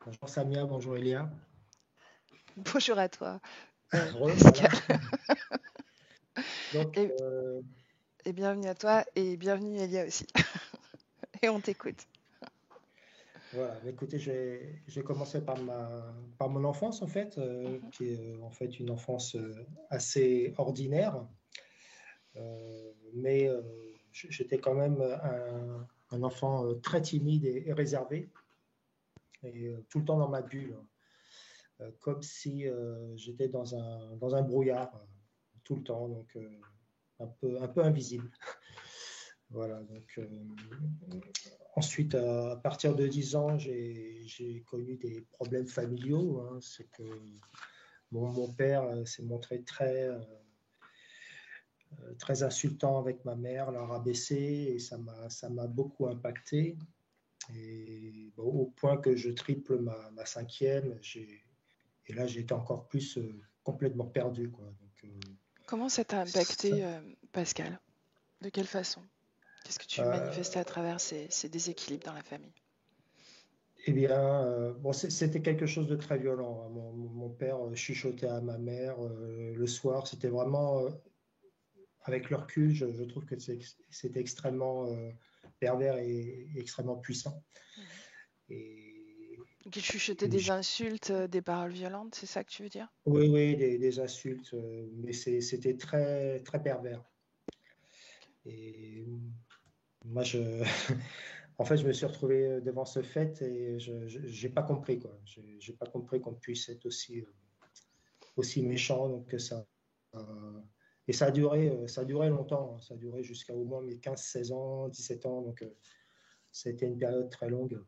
Bonjour Samia, bonjour Elia. Bonjour à toi, Voilà. Pascal, Donc, et, et bienvenue à toi, et bienvenue Elia aussi. Et on t'écoute. voilà. Mais écoutez, je vais commencer par mon enfance, en fait, Mhm. qui est en fait une enfance assez ordinaire. Mais j'étais quand même un enfant très timide et réservé, et tout le temps dans ma bulle, comme si j'étais dans un brouillard tout le temps, donc un peu invisible. Voilà, donc ensuite, à partir de 10 ans, j'ai connu des problèmes familiaux, hein. C'est que mon père s'est montré très insultant avec ma mère, l'a rabaissé, et ça m'a beaucoup impacté. Et bon, au point que je triple ma cinquième, et là j'étais encore plus complètement perdu, quoi. Donc, Comment ça t'a ça- impacté, Pascal? De quelle façon? Qu'est-ce que tu manifestais euh, à travers ces déséquilibres dans la famille? Eh bien, bon, c'était quelque chose de très violent, hein. Mon père chuchotait à ma mère le soir. C'était vraiment, avec le recul, je trouve que c'était extrêmement pervers et extrêmement puissant. Mhm. Et, Qu'il chuchotait et des insultes, des paroles violentes, c'est ça que tu veux dire? oui, oui, des insultes, mais c'était très, très pervers. Et moi, en fait, je me suis retrouvé devant ce fait et je n'ai pas compris, quoi. J'ai pas compris qu'on puisse être aussi méchant. Donc et ça a duré longtemps, hein. Ça a duré jusqu'à au moins mes 15, 16 ans, 17 ans. Donc ça a été une période très longue.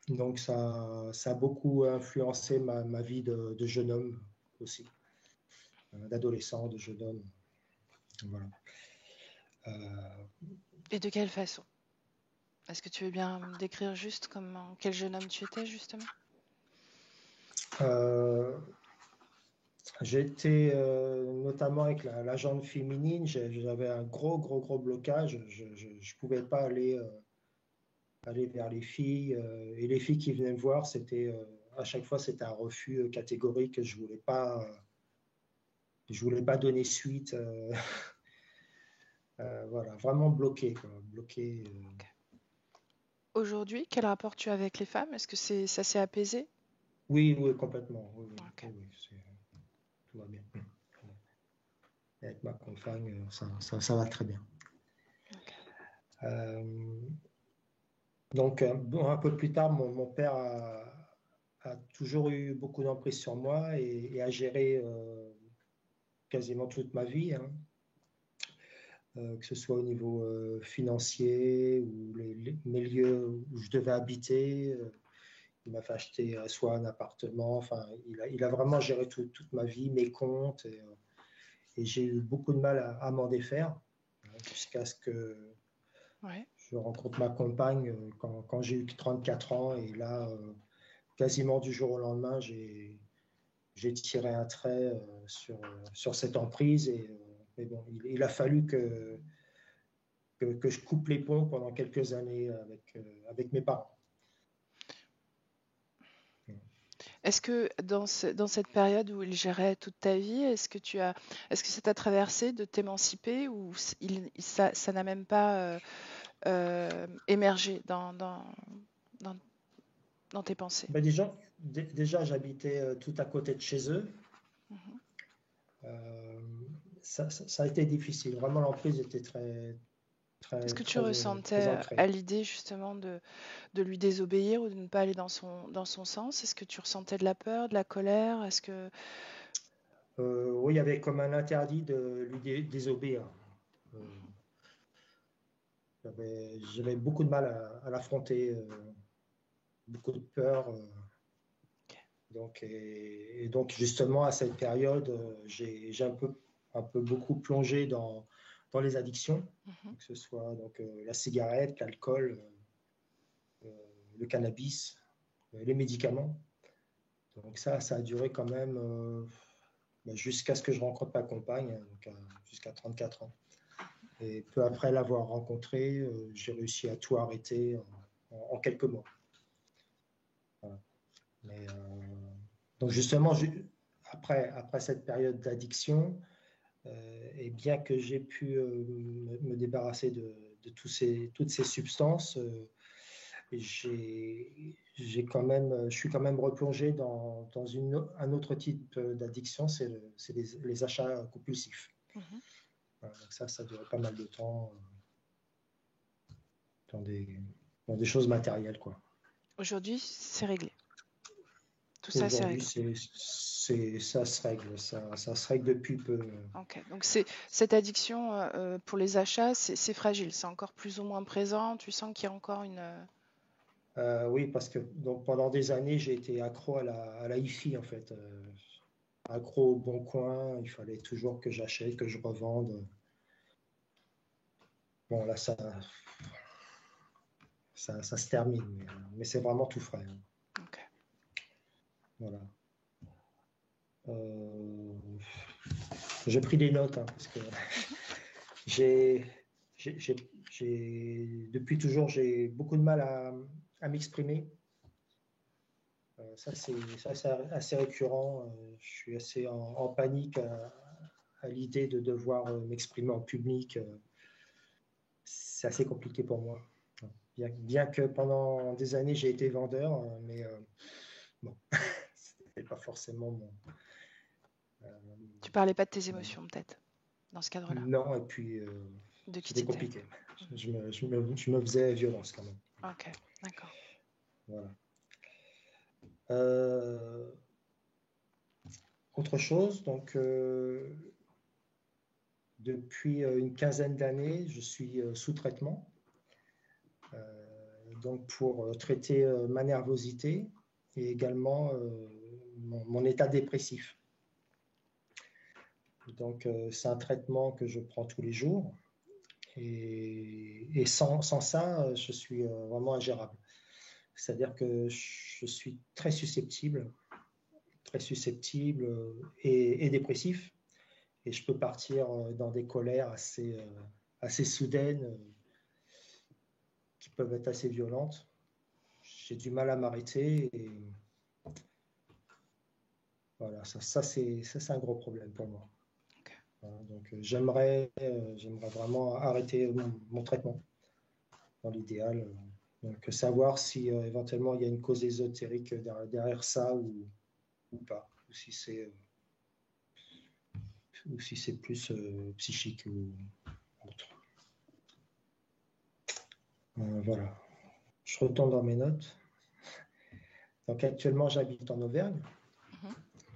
Donc ça a beaucoup influencé ma vie de jeune homme aussi, d'adolescent, de jeune homme. Voilà. Euh, Et de quelle façon? Est-ce que tu veux bien me décrire juste comment, quel jeune homme tu étais, justement? euh, J'étais notamment avec la jante féminine, j'avais un gros, gros, gros blocage. Je ne pouvais pas aller vers les filles. Et les filles qui venaient me voir, à chaque fois, c'était un refus catégorique. Je voulais pas donner suite. Voilà, vraiment bloqué, quoi. Bloqué. Ok. Aujourd'hui, quel rapport tu as avec les femmes? Est-ce que ça s'est apaisé? Oui, oui, complètement. Oui, oui, Ok. oui, oui, tout va bien. Et avec ma compagne, ça va très bien. Ok. Euh, donc, bon, un peu plus tard, mon père a toujours eu beaucoup d'emprise sur moi et a géré quasiment toute ma vie, hein. Que ce soit au niveau financier ou mes lieux où je devais habiter. Il m'a fait acheter soit un appartement. Enfin, il a vraiment géré toute ma vie, mes comptes. Et j'ai eu beaucoup de mal à m'en défaire, hein, jusqu'à ce que Ouais. je rencontre ma compagne quand j'ai eu 34 ans. Et là, quasiment du jour au lendemain, j'ai tiré un trait sur cette emprise. Mais bon, il a fallu que je coupe les ponts pendant quelques années avec mes parents. Est-ce que dans cette période où il gérait toute ta vie, est-ce que ça t'a traversé de t'émanciper ou ça n'a même pas émergé dans, dans tes pensées? Ben déjà, j'habitais tout à côté de chez eux. Mhm. Euh, ça a été difficile. Vraiment, l'emprise était très, Qu'est-ce très, que tu très, très ressentais ancrée. à l'idée justement de lui désobéir ou de ne pas aller dans son sens? Est-ce que tu ressentais de la peur, de la colère? Est-ce que... Oui, il y avait comme un interdit de lui désobéir. Euh, j'avais beaucoup de mal à l'affronter, beaucoup de peur. Ok. Donc, et donc, justement, à cette période, j'ai un peu beaucoup plongé dans les addictions, Mhm. que ce soit donc, la cigarette, l'alcool, le cannabis, les médicaments. Donc ça a duré quand même jusqu'à ce que je rencontre ma compagne, hein, donc jusqu'à 34 ans. Et peu après l'avoir rencontrée, j'ai réussi à tout arrêter en quelques mois. Voilà. Et, donc justement, après cette période d'addiction, et bien que j'ai pu me débarrasser de toutes ces substances, j'ai quand même, je suis quand même replongé dans un autre type d'addiction, c'est les achats compulsifs. Mhm. Voilà, donc ça durait pas mal de temps dans des choses matérielles, quoi. Aujourd'hui, c'est réglé. Tout ça, c'est Aujourd'hui, réglé. ça se règle, ça se règle depuis peu. Ok. Donc cette addiction pour les achats, c'est fragile. C'est encore plus ou moins présent. Tu sens qu'il y a encore une. Oui, parce que donc, pendant des années, j'ai été accro à la hi-fi, en fait. Accro au Bon Coin, il fallait toujours que j'achète, que je revende. Bon, là, ça se termine, mais c'est vraiment tout frais, hein. Ok. Voilà. J'ai pris des notes, hein, parce que Mhm. j'ai, depuis toujours, j'ai beaucoup de mal à m'exprimer. C'est assez récurrent. Je suis assez en panique à l'idée de devoir m'exprimer en public. C'est assez compliqué pour moi. Bien que pendant des années, j'ai été vendeur, mais bon, ce n'était pas forcément Tu parlais pas de tes mon- émotions, peut-être, dans ce cadre-là. non, et puis De qui c'était t'étais. compliqué. Mhm. Je me faisais violence quand même. Ok. D'accord. Voilà. Euh, Autre chose, donc depuis une quinzaine d'années, je suis sous traitement, donc pour traiter ma nervosité et également mon état dépressif. Donc c'est un traitement que je prends tous les jours et sans ça, je suis vraiment ingérable. C'est-à-dire que je suis très susceptible et dépressif. Et je peux partir dans des colères assez soudaines qui peuvent être assez violentes. J'ai du mal à m'arrêter et voilà, ça c'est un gros problème pour moi. Ok. Voilà, donc j'aimerais vraiment arrêter mon traitement dans l'idéal. Donc savoir si éventuellement il y a une cause ésotérique derrière ça ou pas, ou si c'est plus psychique ou autre. Voilà. Je retourne dans mes notes. Donc actuellement, j'habite en Auvergne. Mhm.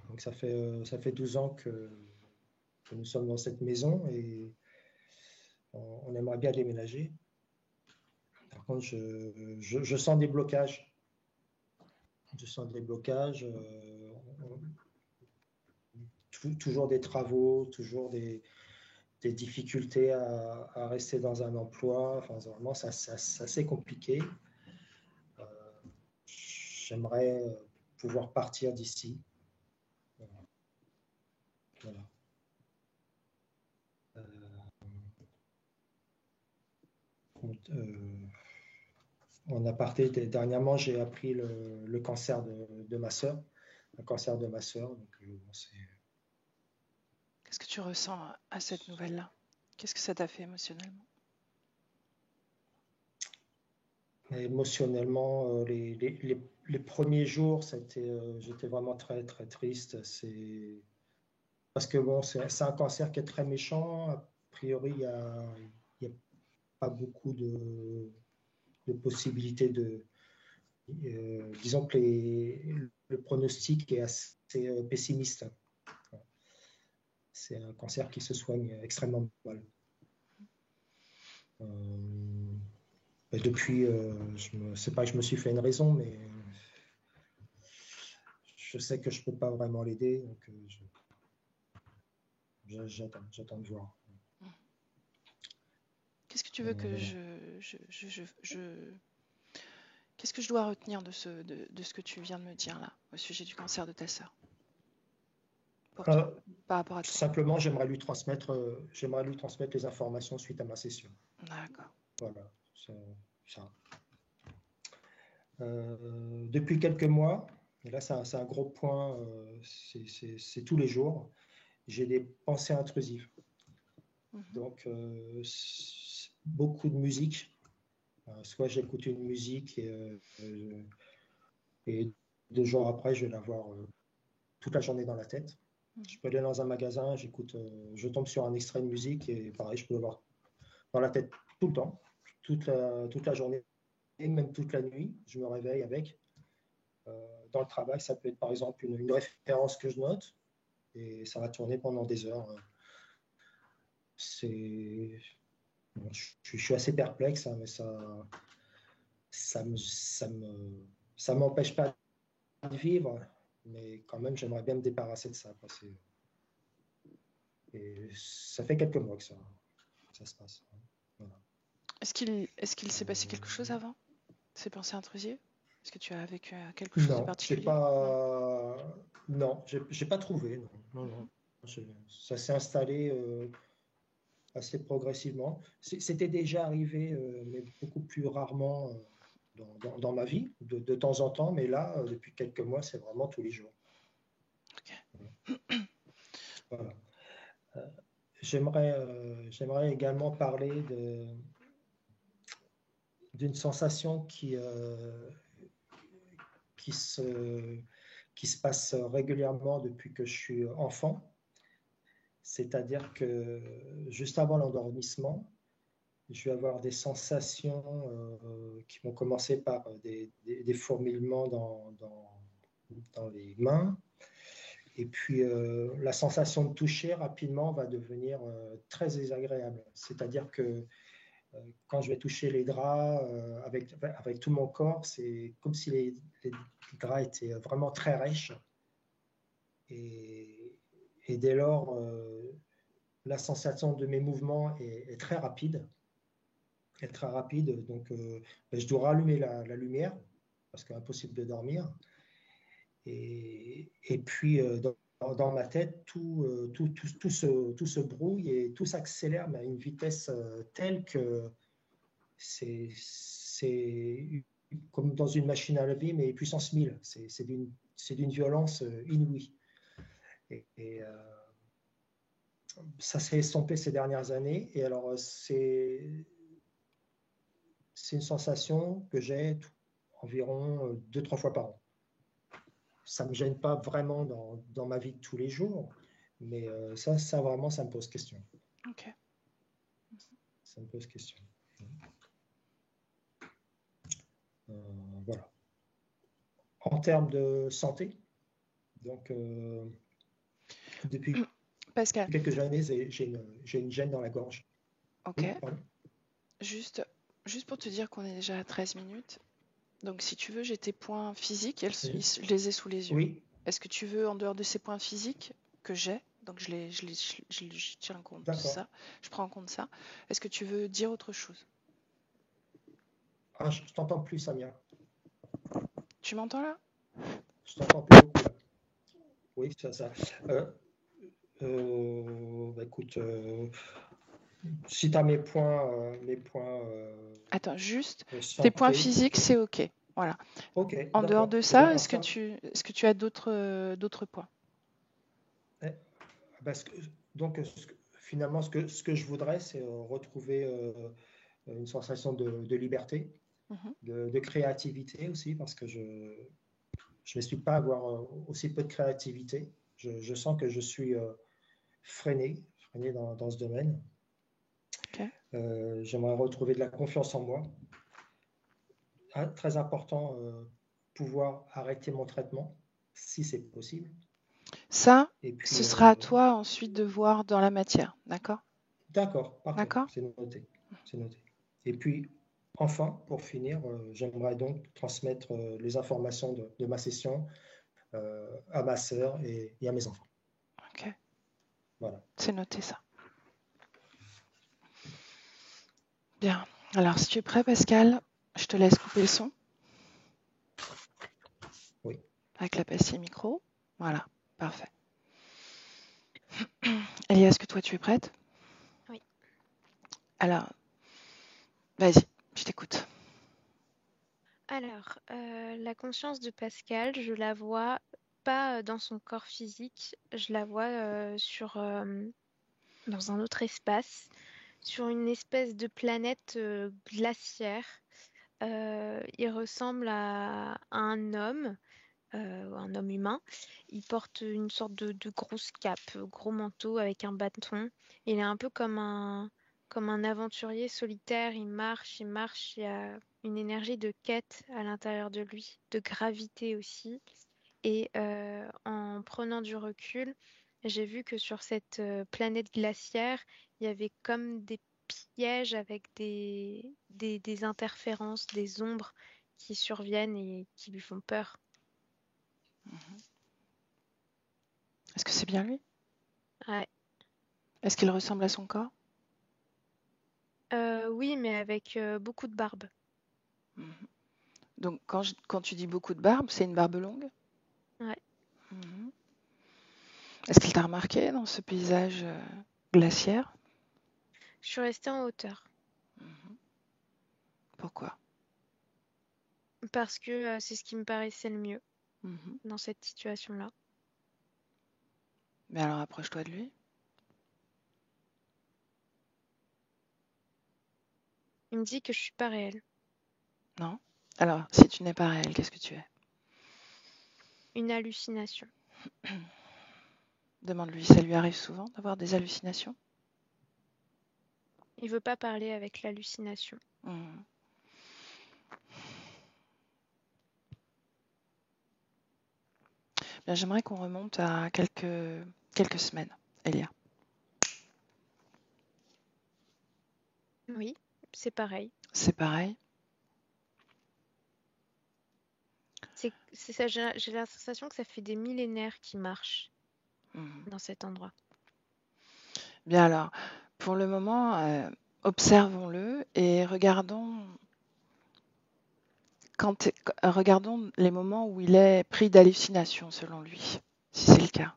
Donc ça fait 12 ans que nous sommes dans cette maison et on aimerait bien déménager. Par contre, je sens des blocages. Je sens des blocages, toujours des travaux, toujours des difficultés à rester dans un emploi. Enfin, vraiment, c'est assez compliqué. Euh, J'aimerais pouvoir partir d'ici. Voilà. Euh, En aparté, dernièrement, j'ai appris le cancer de ma sœur, un cancer de ma sœur. Donc, Qu'est-ce que tu ressens à cette nouvelle-là? Qu'est-ce que ça t'a fait émotionnellement? émotionnellement, les premiers jours, j'étais vraiment très, très triste. Parce que bon, c'est un cancer qui est très méchant. A priori, il y a pas beaucoup de possibilités disons que le pronostic est assez pessimiste. C'est un cancer qui se soigne extrêmement mal. Euh, Depuis, c'est pas que je me suis fait une raison, mais je sais que je peux pas vraiment l'aider, donc j'attends de voir. Qu'est-ce que tu veux que Voilà. Qu'est-ce que je dois retenir de ce que tu viens de me dire là, au sujet du cancer de ta sœur, pour toi, Euh, par rapport à toi? Simplement, j'aimerais lui transmettre les informations suite à ma session. D'accord. Voilà, c'est ça. Depuis quelques mois, Et là, c'est un gros point, c'est tous les jours. J'ai des pensées intrusives. Donc, beaucoup de musique. Soit j'écoute une musique et 2 jours après, je vais l'avoir toute la journée dans la tête. Je peux aller dans un magasin, je tombe sur un extrait de musique et pareil, je peux l'avoir dans la tête tout le temps, toute la journée, et même toute la nuit. Je me réveille avec. Dans le travail, ça peut être par exemple une référence que je note et ça va tourner pendant des heures. Je suis assez perplexe, hein, mais ça m'empêche pas de vivre, mais quand même, j'aimerais bien me débarrasser de ça. Et ça fait quelques mois que ça se passe. Voilà. Est-ce qu'il s'est passé quelque chose avant ces pensées intrusives? Est-ce que tu as vécu quelque chose de particulier? Non, j'ai pas trouvé. Non, non. Ça s'est installé assez progressivement. C'était déjà arrivé, mais beaucoup plus rarement dans ma vie, de temps en temps. Mais là, depuis quelques mois, c'est vraiment tous les jours. Okay. Voilà. J'aimerais également parler d'une sensation qui se passe régulièrement depuis que je suis enfant. C'est-à-dire que juste avant l'endormissement, je vais avoir des sensations qui vont commencer par des fourmillements dans les mains. Et puis, la sensation de toucher rapidement va devenir très désagréable. C'est-à-dire que quand je vais toucher les draps avec tout mon corps, c'est comme si les draps étaient vraiment très rêches. Et dès lors, la sensation de mes mouvements est très rapide. Donc, je dois rallumer la lumière parce qu'il est impossible de dormir. Et puis, dans ma tête, tout se brouille et tout s'accélère, mais à une vitesse telle que c'est comme dans une machine à laver, mais puissance 1000. C'est d'une violence inouïe. Et ça s'est estompé ces dernières années. Et alors, c'est une sensation que j'ai environ 2-3 fois par an. Ça ne me gêne pas vraiment dans ma vie de tous les jours, mais ça vraiment, ça me pose question. Ok. Ça me pose question. Voilà. En termes de santé, donc depuis Pascal. quelques années, j'ai une gêne dans la gorge. Ok. Oui, juste pour te dire qu'on est déjà à 13 minutes. Donc, si tu veux, j'ai tes points physiques, je les ai sous les yeux. Oui. Est-ce que tu veux, en dehors de ces points physiques que j'ai, donc je tiens compte de ça, je prends en compte ça, est-ce que tu veux dire autre chose? Ah, je t'entends plus, Samia. Tu m'entends là? Je t'entends plus beaucoup là. Oui, ça. Écoute, si tu as mes points. Attends, juste, tes points physiques, c'est ok. Voilà. Ok. En dehors de ça, est-ce que tu as d'autres points? Donc, finalement, ce que je voudrais, c'est retrouver une sensation de liberté, de créativité aussi, parce que je m'explique pas avoir aussi peu de créativité. Je sens que je suis freiné dans ce domaine. Okay. J'aimerais retrouver de la confiance en moi. Très important, pouvoir arrêter mon traitement, si c'est possible. Ça, puis, ce sera à toi ensuite de voir dans la matière, d'accord? D'accord, parfait, c'est noté. Et puis, enfin, pour finir, j'aimerais donc transmettre les informations de ma session à ma sœur et à mes enfants. Ok. Voilà. C'est noté ça. Bien. Alors, si tu es prêt, Pascal, je te laisse couper le son. Oui. Avec la pastille micro. Voilà, parfait. Elia, est-ce que toi, tu es prête? Oui. Alors, vas-y, je t'écoute. Alors, la conscience de Pascal, je la vois pas dans son corps physique, je la vois dans un autre espace, sur une espèce de planète glaciaire. Il ressemble à un homme humain. Il porte une sorte de grosse cape, gros manteau avec un bâton. Il est un peu comme un aventurier solitaire. Il marche. Il y a une énergie de quête à l'intérieur de lui, de gravité aussi. Et en prenant du recul, j'ai vu que sur cette planète glaciaire, il y avait comme des pièges avec des interférences, des ombres qui surviennent et qui lui font peur. Est-ce que c'est bien lui? Ouais. Est-ce qu'il ressemble à son corps? Oui, mais avec beaucoup de barbe. Mhm. Donc, quand tu dis beaucoup de barbe, c'est une barbe longue? Ouais. Mhm. Est-ce qu'il t'a remarqué dans ce paysage glaciaire? Je suis restée en hauteur Mhm. Pourquoi? parce que c'est ce qui me paraissait le mieux Mhm. dans cette situation-là. Mais alors approche-toi de lui. Il me dit que je suis pas réelle. Non? Alors, si tu n'es pas réel, qu'est-ce que tu es? Une hallucination. Demande-lui, ça lui arrive souvent d'avoir des hallucinations? Il veut pas parler avec l'hallucination. Mhm. Bien, j'aimerais qu'on remonte à quelques semaines, Elia. Oui, c'est pareil. C'est pareil. C'est ça, j'ai la sensation que ça fait des millénaires qu'il marche Mhm. dans cet endroit. Bien alors, pour le moment, observons-le et regardons les moments où il est pris d'hallucinations selon lui, si c'est le cas.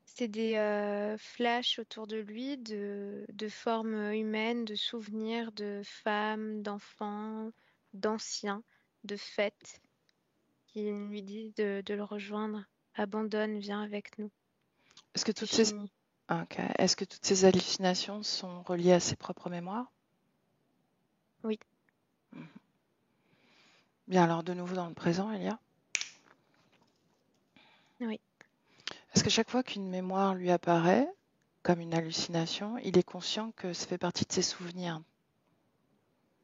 C'est des flashs autour de lui de formes humaines, de souvenirs de femmes, d'enfants, d'anciens, de fêtes qui lui disent de le rejoindre. Abandonne, viens avec nous. Est-ce que C'est toutes ces, fini. Ok. Est-ce que toutes ces hallucinations sont reliées à ses propres mémoires? Oui, Mhm. Bien alors, de nouveau dans le présent, Elia. oui. Est-ce que chaque fois qu'une mémoire lui apparaît, comme une hallucination, il est conscient que ça fait partie de ses souvenirs?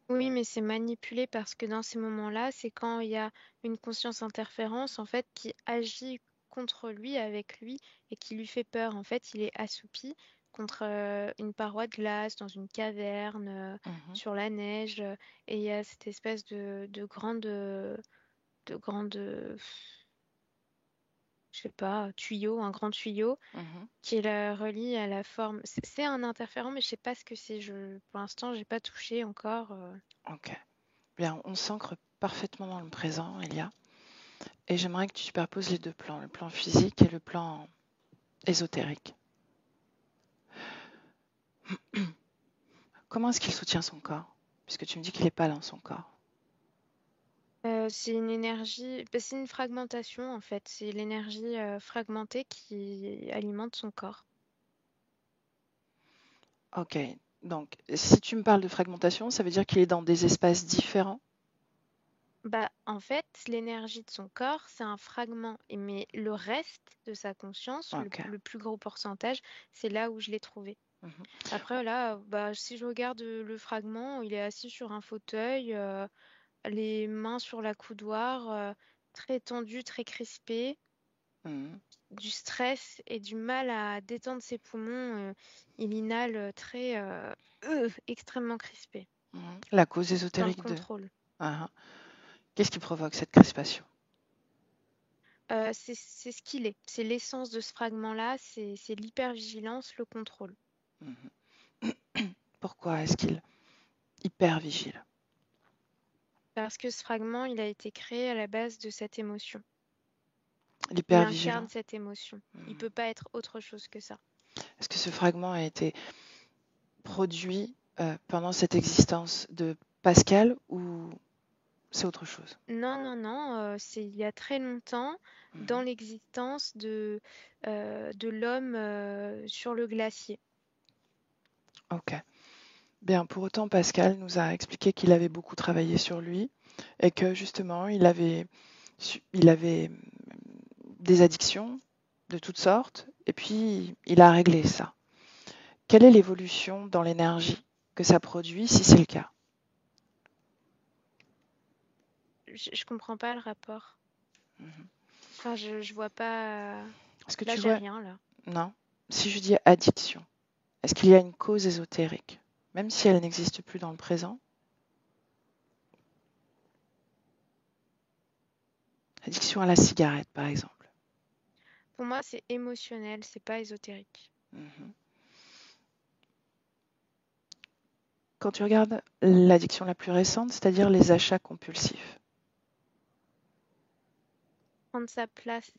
Oui, mais c'est manipulé parce que dans ces moments-là, c'est quand il y a une conscience interférence en fait qui agit contre lui, avec lui, et qui lui fait peur. En fait, il est assoupi contre une paroi de glace dans une caverne, Mhm. sur la neige, et il y a cette espèce de grande, je sais pas, tuyau, un grand tuyau Mhm. qui le relie à la forme. C'est un interférent, mais je sais pas ce que c'est. Pour l'instant, j'ai pas touché encore. Ok. Bien, on s'ancre parfaitement dans le présent, Elia. Et j'aimerais que tu superposes les deux plans, le plan physique et le plan ésotérique. Comment est-ce qu'il soutient son corps? Puisque tu me dis qu'il n'est pas dans son corps. C'est une énergie, c'est une fragmentation en fait. C'est l'énergie fragmentée qui alimente son corps. Ok. Donc, si tu me parles de fragmentation, ça veut dire qu'il est dans des espaces différents? Bah, en fait, l'énergie de son corps, c'est un fragment. Mais le reste de sa conscience, Ok. le plus gros pourcentage, c'est là où je l'ai trouvé. Mhm. Après, là, bah, si je regarde le fragment, il est assis sur un fauteuil, les mains sur la coudoir, très tendu, très crispé, Mhm. du stress et du mal à détendre ses poumons. Il inhale extrêmement crispé, Mhm. La cause dans le ésotérique de... contrôle. Ah, ah. Qu'est-ce qui provoque cette crispation? C'est ce qu'il est. C'est l'essence de ce fragment-là, c'est l'hypervigilance, le contrôle. Mhm. Pourquoi est-ce qu'il hyper vigile? Parce que ce fragment, il a été créé à la base de cette émotion. Il L'hyper incarne vigilant. cette émotion. Il Mhm. peut pas être autre chose que ça. Est-ce que ce fragment a été produit pendant cette existence de Pascal ou c'est autre chose? Non, non, non, c'est il y a très longtemps, dans Mhm. l'existence de l'homme sur le glacier. Ok. Bien, pour autant, Pascal nous a expliqué qu'il avait beaucoup travaillé sur lui et que justement, il avait des addictions de toutes sortes et puis il a réglé ça. Quelle est l'évolution dans l'énergie que ça produit si c'est le cas? Je comprends pas le rapport. Mhm. Enfin, je vois pas. Est-ce que Là, tu j'ai vois? rien, là. Non. Si je dis addiction, est-ce qu'il y a une cause ésotérique, même si elle n'existe plus dans le présent? Addiction à la cigarette, par exemple. Pour moi, c'est émotionnel, c'est pas ésotérique. Mhm. Quand tu regardes l'addiction la plus récente, c'est-à-dire les achats compulsifs. Prendre sa place.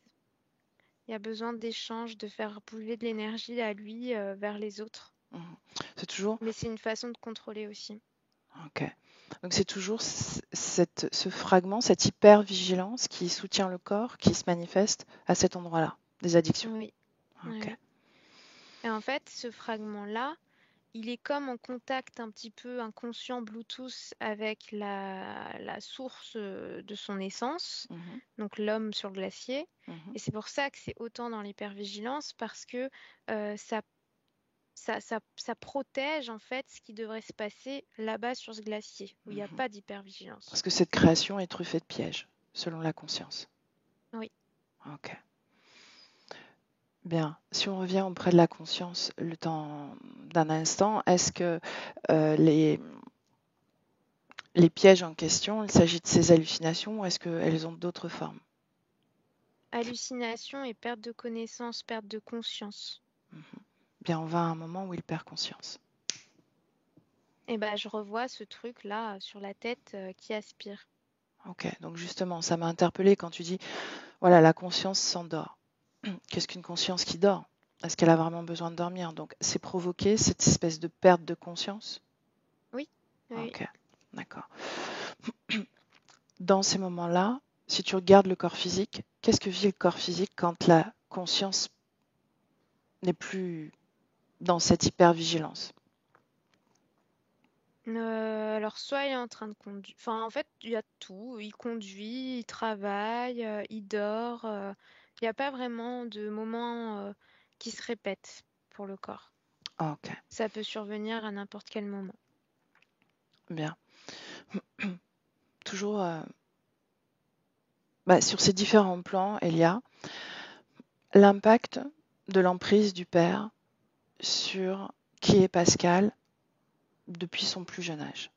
Il y a besoin d'échanges, de faire bouger de l'énergie à lui vers les autres. Mhm. C'est toujours, Mais c'est une façon de contrôler aussi. ok. Donc c'est toujours ce fragment, cette hyper-vigilance qui soutient le corps, qui se manifeste à cet endroit-là, des addictions. Oui, oui, Ok. oui. Et en fait, ce fragment-là, il est comme en contact un petit peu inconscient Bluetooth avec la source de son essence, Mhm. donc l'homme sur le glacier. Mhm. Et c'est pour ça que c'est autant dans l'hypervigilance, parce que ça protège en fait ce qui devrait se passer là-bas sur ce glacier, où il n'y a Mhm. pas d'hypervigilance. Parce que cette création est truffée de pièges, selon la conscience. Oui. Ok. Bien. Si on revient auprès de la conscience le temps d'un instant, est-ce que les pièges en question, il s'agit de ces hallucinations ou est-ce qu'elles ont d'autres formes? Hallucination et perte de connaissance, perte de conscience. Mhm. Bien, on va à un moment où il perd conscience. Et ben, je revois ce truc-là sur la tête qui aspire. Ok, donc justement, ça m'a interpellée quand tu dis, voilà, la conscience s'endort. Qu'est-ce qu'une conscience qui dort? Est-ce qu'elle a vraiment besoin de dormir? Donc, c'est provoquer cette espèce de perte de conscience? Oui, oui. Ok, d'accord. Dans ces moments-là, si tu regardes le corps physique, qu'est-ce que vit le corps physique quand la conscience n'est plus dans cette hypervigilance? Alors, soit il est en train de conduire. Enfin, en fait, il y a tout. Il conduit, il travaille, il dort. Il n'y a pas vraiment de moment qui se répète pour le corps. Ok, Ça peut survenir à n'importe quel moment. bien. Toujours sur ces différents plans, il y a l'impact de l'emprise du père sur qui est Pascal depuis son plus jeune âge.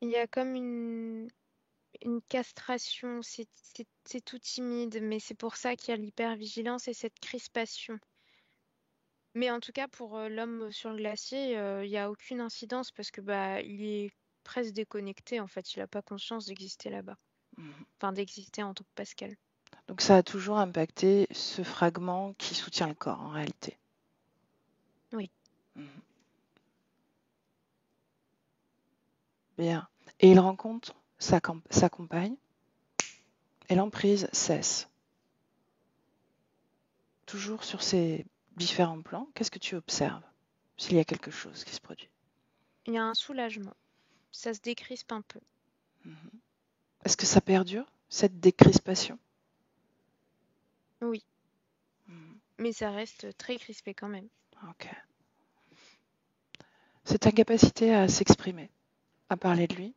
Il y a comme une castration. C'est tout timide, mais c'est pour ça qu'il y a l'hypervigilance et cette crispation. Mais en tout cas, pour l'homme sur le glacier, il n'y a aucune incidence parce que bah, il est presque déconnecté en fait. Il n'a pas conscience d'exister là-bas. Mhm. Enfin, d'exister en tant que Pascal. Donc ça a toujours impacté ce fragment qui soutient le corps en réalité. Oui. Mhm. Bien. Et il rencontre sa compagne et l'emprise cesse. Toujours sur ces différents plans, qu'est-ce que tu observes s'il y a quelque chose qui se produit? Il y a un soulagement. Ça se décrispe un peu. Mhm. Est-ce que ça perdure, cette décrispation? Oui. Mhm. Mais ça reste très crispé quand même. Ok. Cette incapacité à s'exprimer, à parler de lui,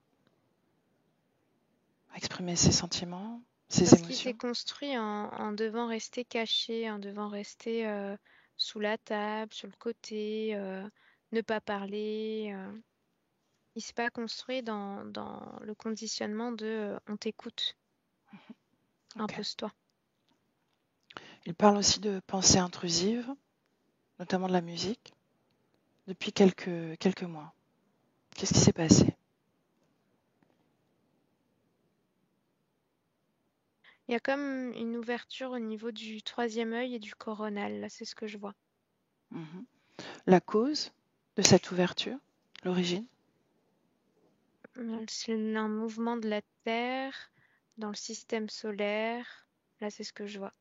à exprimer ses sentiments, ses Parce qu'il s'est émotions. construit en devant rester caché, en devant rester sous la table, sur le côté, ne pas parler. Il s'est pas construit dans le conditionnement de on t'écoute, Ok. impose-toi. Il parle aussi de pensées intrusives, notamment de la musique, depuis quelques mois. Qu'est-ce qui s'est passé? Il y a comme une ouverture au niveau du troisième œil et du coronal, là, c'est ce que je vois. Mhm. La cause de cette ouverture, l'origine? C'est un mouvement de la Terre dans le système solaire. Là, c'est ce que je vois.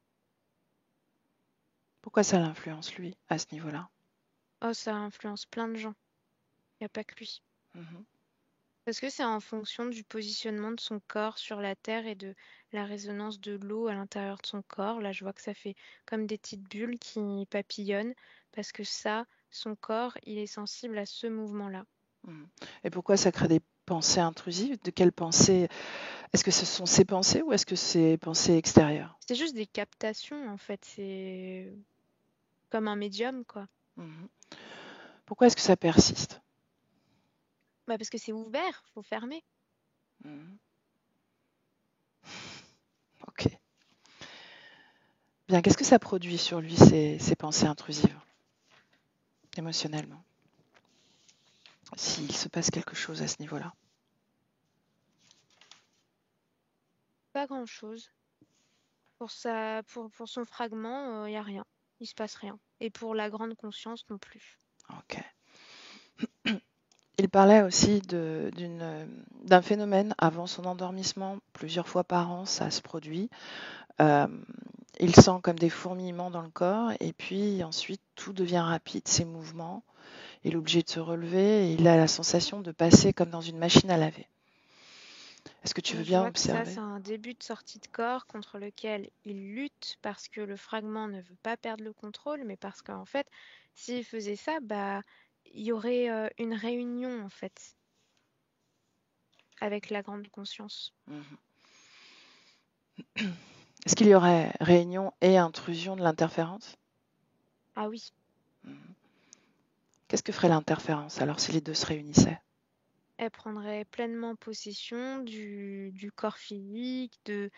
Pourquoi ça l'influence, lui, à ce niveau-là? Oh, ça influence plein de gens. Il n'y a pas que lui. Mhm. Parce que c'est en fonction du positionnement de son corps sur la Terre et de la résonance de l'eau à l'intérieur de son corps. Là, je vois que ça fait comme des petites bulles qui papillonnent. Parce que ça, son corps, il est sensible à ce mouvement-là. Mhm. Et pourquoi ça crée des pensées intrusives? De quelles pensées? Est-ce que ce sont ses pensées ou est-ce que c'est pensées extérieures? C'est juste des captations, en fait. C'est comme un médium, quoi. Mhm. Pourquoi est-ce que ça persiste? Bah, parce que c'est ouvert, faut fermer. Mhm. Ok. Bien, qu'est-ce que ça produit sur lui, ces pensées intrusives, émotionnellement, s'il se passe quelque chose à ce niveau-là? Pas grand-chose. Pour son fragment, il n'y a rien. Il se passe rien. Et pour la grande conscience non plus. Ok. Il parlait aussi d'un phénomène avant son endormissement, plusieurs fois par an, ça se produit. Euh, il sent comme des fourmillements dans le corps et puis ensuite tout devient rapide, ses mouvements. Il est obligé de se relever et il a la sensation de passer comme dans une machine à laver. Est-ce que tu veux Je bien vois que ça, observer? c'est un début de sortie de corps contre lequel il lutte parce que le fragment ne veut pas perdre le contrôle, mais parce qu'en fait, s'il faisait ça, bah, il y aurait une réunion, en fait, avec la grande conscience. Mhm. Est-ce qu'il y aurait réunion et intrusion de l'interférence? Ah oui. Mhm. Qu'est-ce que ferait l'interférence alors si les deux se réunissaient? Elle prendrait pleinement possession du corps physique, de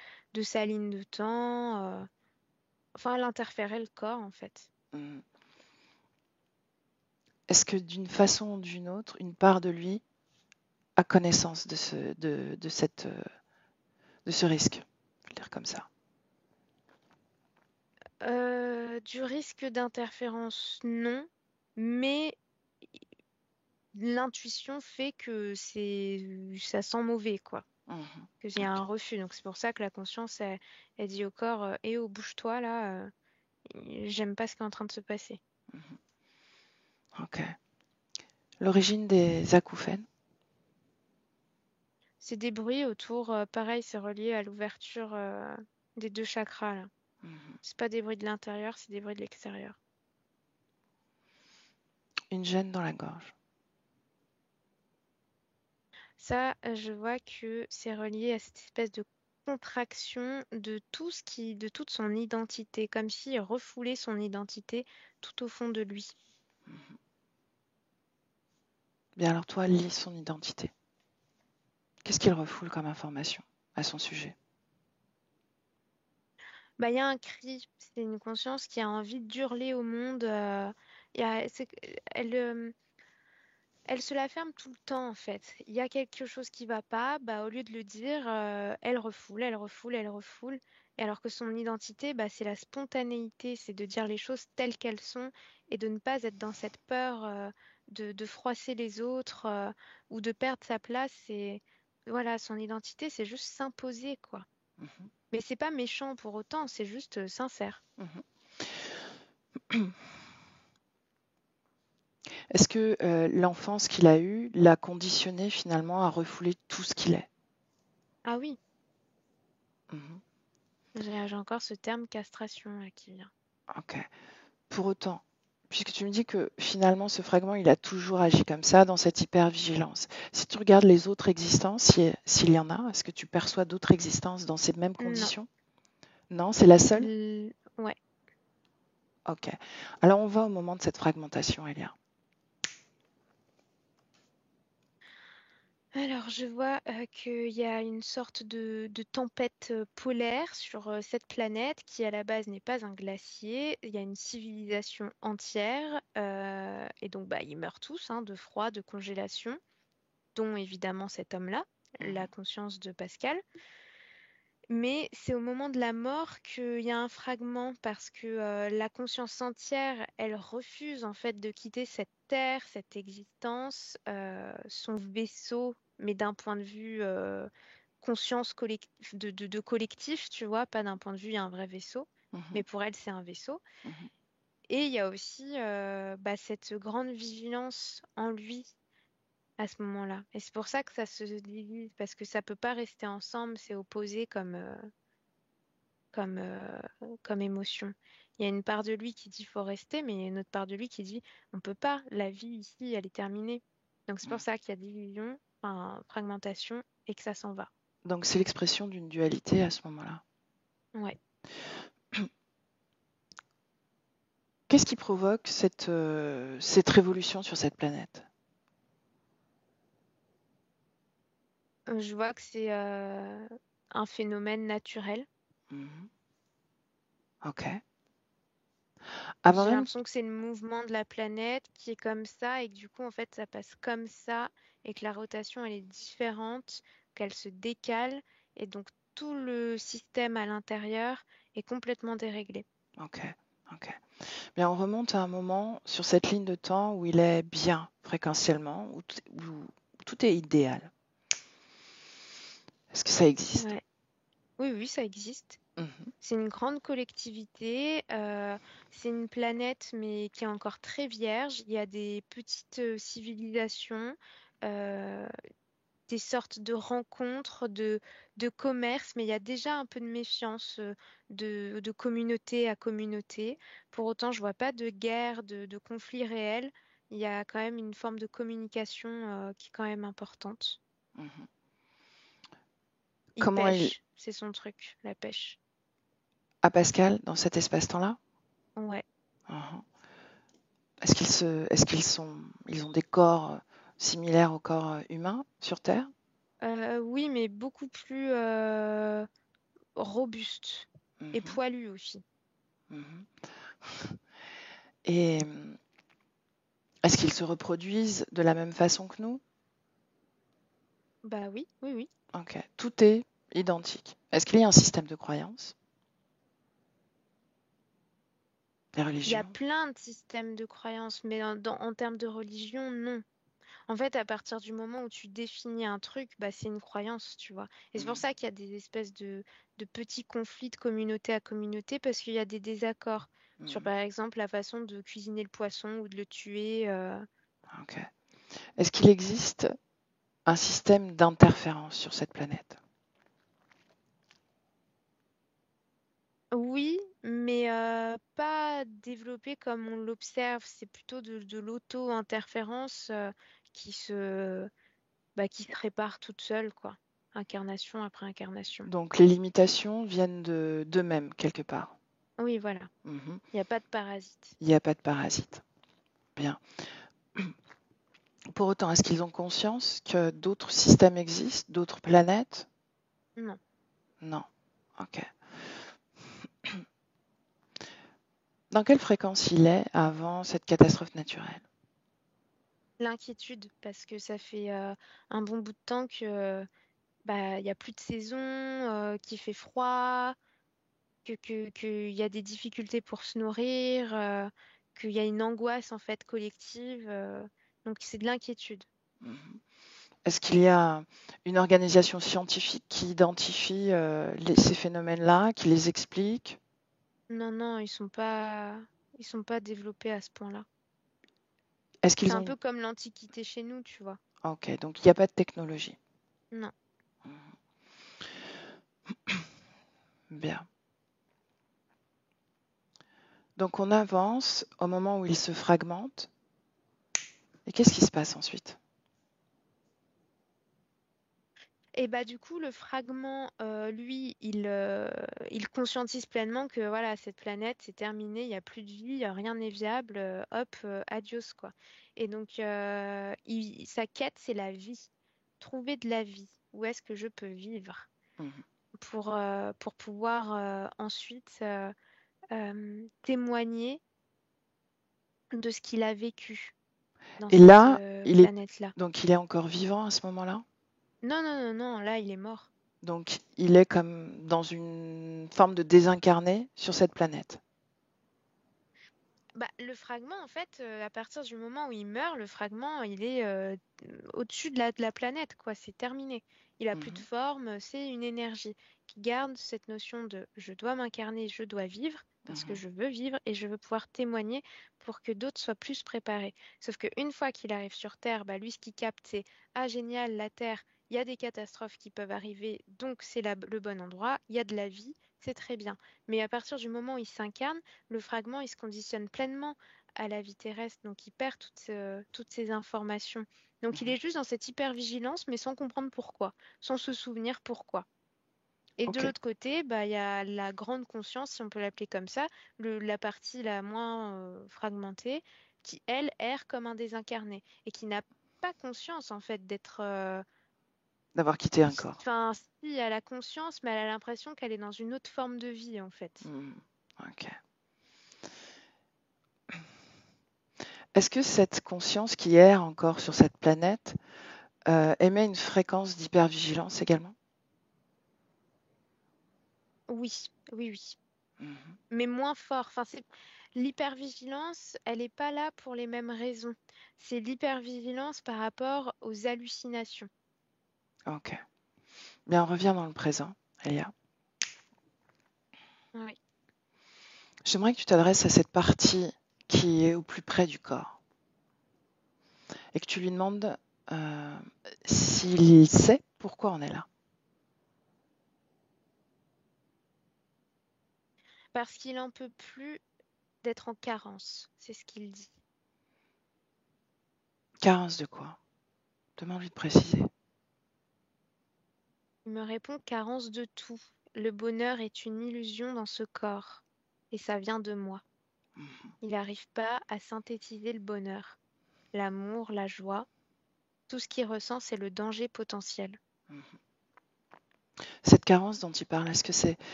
sa ligne de temps. Enfin, elle interférait le corps, en fait. Mhm. Est-ce que d'une façon ou d'une autre, une part de lui a connaissance de ce risque? Je vais le dire comme ça. Du risque d'interférence, non, mais l'intuition fait que ça sent mauvais, quoi. Mhm. Qu'il y a un refus. Donc c'est pour ça que la conscience, elle dit au corps, eh oh, bouge-toi là, j'aime pas ce qui est en train de se passer. Mhm. Ok. L'origine des acouphènes? C'est des bruits autour, pareil, c'est relié à l'ouverture des deux chakras là. Mhm. C'est pas des bruits de l'intérieur, c'est des bruits de l'extérieur. Une gêne dans la gorge. Ça, je vois que c'est relié à cette espèce de contraction de de toute son identité, comme s'il refoulait son identité tout au fond de lui. Mhm. Bien alors toi, lis son identité. Qu'est-ce qu'il refoule comme information à son sujet? Bah, il y a un cri, c'est une conscience qui a envie d'hurler au monde. Il y a- c'est- elle, euh, Elle se la ferme tout le temps en fait. Il y a quelque chose qui va pas, bah, au lieu de le dire, elle refoule, elle refoule, elle refoule. Et alors que son identité, bah, c'est la spontanéité, c'est de dire les choses telles qu'elles sont et de ne pas être dans cette peur de froisser les autres ou de perdre sa place. Et voilà, son identité, c'est juste s'imposer quoi. Mhm. Mais c'est pas méchant pour autant, c'est juste sincère. Mhm. Est-ce que l'enfance qu'il a eue l'a conditionné finalement à refouler tout ce qu'il est? Ah oui, Mhm. j'ai encore ce terme castration là, qui vient. Ok. Pour autant, puisque tu me dis que finalement ce fragment il a toujours agi comme ça dans cette hypervigilance. Si tu regardes les autres existences, s'il y en a, est-ce que tu perçois d'autres existences dans ces mêmes Non. conditions? Non, c'est la seule? Ouais. Ok. Alors on va au moment de cette fragmentation, Elia. Alors, je vois qu'il y a une sorte de tempête polaire sur cette planète qui, à la base, n'est pas un glacier. Il y a une civilisation entière et donc bah, ils meurent tous hein, de froid, de congélation, dont évidemment cet homme-là, la Mhm. conscience de Pascal. Mais c'est au moment de la mort qu'il y a un fragment parce que la conscience entière, elle refuse en fait de quitter cette terre, cette existence, son vaisseau, mais d'un point de vue conscience de collectif, tu vois, pas d'un point de vue, il y a un vrai vaisseau, Mhm, mais pour elle, c'est un vaisseau. mhm. Et il y a aussi cette grande vigilance en lui à ce moment-là. Et c'est pour ça que ça se divise, parce que ça peut pas rester ensemble, c'est opposé comme, comme émotion. Il y a une part de lui qui dit faut rester, mais il y a une autre part de lui qui dit on peut pas, la vie ici, elle est terminée. Donc c'est pour ça qu'il y a division, enfin, fragmentation, et que ça s'en va. Donc c'est l'expression d'une dualité à ce moment-là. Ouais. Qu'est-ce qui provoque cette révolution sur cette planète? Je vois que c'est un phénomène naturel. Mhm. Ok. Avant J'ai même. l'impression que c'est le mouvement de la planète qui est comme ça et que du coup, en fait, ça passe comme ça et que la rotation, elle est différente, qu'elle se décale et donc tout le système à l'intérieur est complètement déréglé. Ok. Ok. Bien, on remonte à un moment sur cette ligne de temps où il est bien fréquentiellement, où tout est idéal. Est-ce que ça existe? Ouais. Oui, oui, ça existe. Mhm. C'est une grande collectivité. C'est une planète, mais qui est encore très vierge. Il y a des petites civilisations. euh, des sortes de rencontres, de commerce, mais il y a déjà un peu de méfiance de communauté à communauté. Pour autant, je vois pas de guerre, de conflit réel. Il y a quand même une forme de communication qui est quand même importante. Mhm. Il Comment il... pêche, c'est son truc, la pêche. À Pascal, dans cet espace-temps-là? Ouais. Mhm. Ils ont des corps similaires aux corps humains sur Terre? Oui, mais beaucoup plus robuste et Mhm. poilu aussi. Mhm. Et est-ce qu'ils se reproduisent de la même façon que nous? Bah oui, oui, oui. Ok, tout est identique. Est-ce qu'il y a un système de croyance? Les Il y a religions? plein de systèmes de croyances, mais en termes de religion, non. En fait, à partir du moment où tu définis un truc, bah, c'est une croyance, tu vois. Et c'est pour Mhm. ça qu'il y a des espèces de petits conflits de communauté à communauté, parce qu'il y a des désaccords sur, Mhm. par exemple, la façon de cuisiner le poisson ou de le tuer. Ok. Est-ce qu'il existe un système d'interférence sur cette planète? Oui, mais pas développé comme on l'observe. C'est plutôt de l'auto-interférence qui se répare toute seule, quoi. Incarnation après incarnation. Donc les limitations viennent d'eux-mêmes quelque part. Oui, voilà. Mhm. Il n'y a pas de parasite. Il n'y a pas de parasites. Bien. Pour autant, est-ce qu'ils ont conscience que d'autres systèmes existent, d'autres planètes? Non. Non. Ok. Dans quelle fréquence il est avant cette catastrophe naturelle? L'inquiétude, parce que ça fait un bon bout de temps que il y a plus de saison, qu'il fait froid, qu'il y a des difficultés pour se nourrir, qu'il y a une angoisse en fait collective. Donc c'est de l'inquiétude. Mhm. Est-ce qu'il y a une organisation scientifique qui identifie ces phénomènes-là, qui les explique? Non, non, ils sont pas développés à ce point-là. Est-ce C'est qu'ils ont un une... peu comme l'Antiquité chez nous, tu vois. Ok, donc il n'y a pas de technologie. Non. Bien. Donc on avance au moment où il se fragmente. Et qu'est-ce qui se passe ensuite? Et bah du coup, le fragment, lui, il conscientise pleinement que voilà, cette planète, c'est terminé, il n'y a plus de vie, rien n'est viable, hop, adios, quoi. Et donc, sa quête, c'est la vie. Trouver de la vie. Où est-ce que je peux vivre Mhm. pour pouvoir ensuite témoigner de ce qu'il a vécu dans Et cette là, planète-là. donc il est encore vivant à ce moment-là? Non, non, non, non, là, il est mort. Donc, il est comme dans une forme de désincarné sur cette planète. Bah, le fragment, en fait, à partir du moment où il meurt, le fragment, il est au-dessus de la planète, quoi. C'est terminé. Il a plus de Mhm, forme, c'est une énergie qui garde cette notion de je dois m'incarner, je dois vivre parce que mhm, je veux vivre et je veux pouvoir témoigner pour que d'autres soient plus préparés. Sauf qu'une fois qu'il arrive sur Terre, bah, lui, ce qu'il capte, c'est ah génial, la Terre, il y a des catastrophes qui peuvent arriver, donc c'est le bon endroit, il y a de la vie, c'est très bien. Mais à partir du moment où il s'incarne, le fragment, il se conditionne pleinement à la vie terrestre, donc il perd toutes ces informations. Donc il mhm. est juste dans cette hypervigilance, mais sans comprendre pourquoi, sans se souvenir pourquoi. Et de Ok, l'autre côté, bah, il y a la grande conscience, si on peut l'appeler comme ça, la partie la moins fragmentée, qui, elle, erre comme un désincarné et qui n'a pas conscience, en fait, d'être... d'avoir quitté un corps. Enfin, si, elle a conscience, mais elle a l'impression qu'elle est dans une autre forme de vie, en fait. Mhm, ok. Est-ce que cette conscience qui erre encore sur cette planète émet une fréquence d'hypervigilance également? Oui, oui, oui. Mhm, Mais moins fort. Enfin, l'hypervigilance, elle n'est pas là pour les mêmes raisons. C'est l'hypervigilance par rapport aux hallucinations. ok. Bien, on revient dans le présent, Elia. Oui. J'aimerais que tu t'adresses à cette partie qui est au plus près du corps et que tu lui demandes euh, s'il sait pourquoi on est là. Parce qu'il n'en peut plus d'être en carence. C'est ce qu'il dit. Carence de quoi? Demande-lui de préciser. Il me répond carence de tout. Le bonheur est une illusion dans ce corps. Et ça vient de moi. Mhm, Il n'arrive pas à synthétiser le bonheur. L'amour, la joie. Tout ce qu'il ressent, c'est le danger potentiel. mhm. Cette carence dont il parle, est-ce que c'est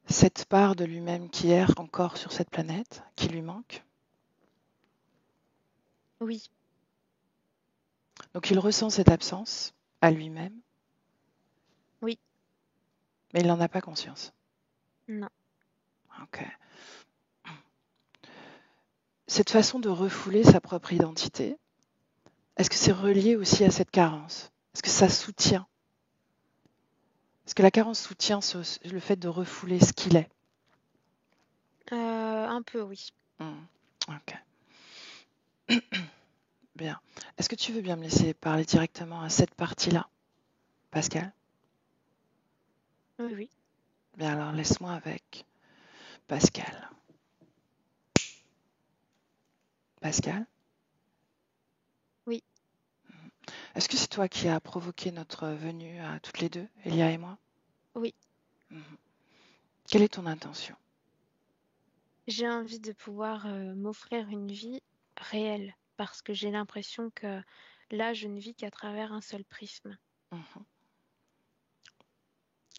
cette part de lui-même qui erre encore sur cette planète, qui lui manque? Oui, Donc il ressent cette absence à lui-même, oui, mais il n'en a pas conscience. non. Ok. Cette façon de refouler sa propre identité, est-ce que c'est relié aussi à cette carence? Est-ce que ça soutient? Est-ce que la carence soutient le fait de refouler ce qu'il est? Un peu, oui. Hmm, ok, bien. Est-ce que tu veux bien me laisser parler directement à cette partie-là, Pascal? Oui, oui. Bien alors laisse-moi avec Pascal. Pascal, Oui. est-ce que c'est toi qui as provoqué notre venue à toutes les deux, Elia et moi? Oui. Mhm. Quelle est ton intention? J'ai envie de pouvoir m'offrir une vie réelle parce que j'ai l'impression que là, je ne vis qu'à travers un seul prisme. Mhm.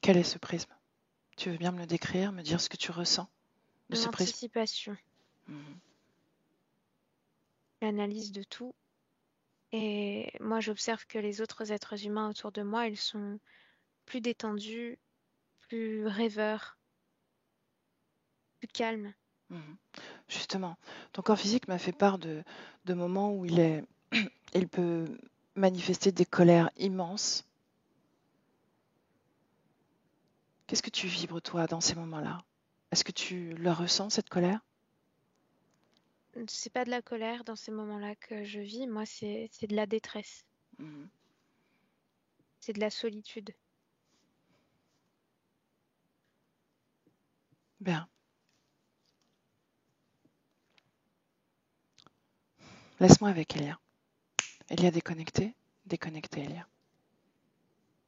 Quel est ce prisme? Tu veux bien me le décrire, me dire ce que tu ressens de ce prisme? L'anticipation, Mhm. l'analyse de tout. Et moi, j'observe que les autres êtres humains autour de moi, ils sont plus détendus, plus rêveurs, plus calmes. Mhm. Justement, ton corps physique m'a fait part de moments où il peut manifester des colères immenses. Qu'est-ce que tu vibres toi dans ces moments-là? Est-ce que tu le ressens, cette colère? C'est pas de la colère dans ces moments-là que je vis. Moi, c'est de la détresse. Mhm. C'est de la solitude. Bien. Laisse-moi avec Elia. Elia déconnecté, déconnecté Elia.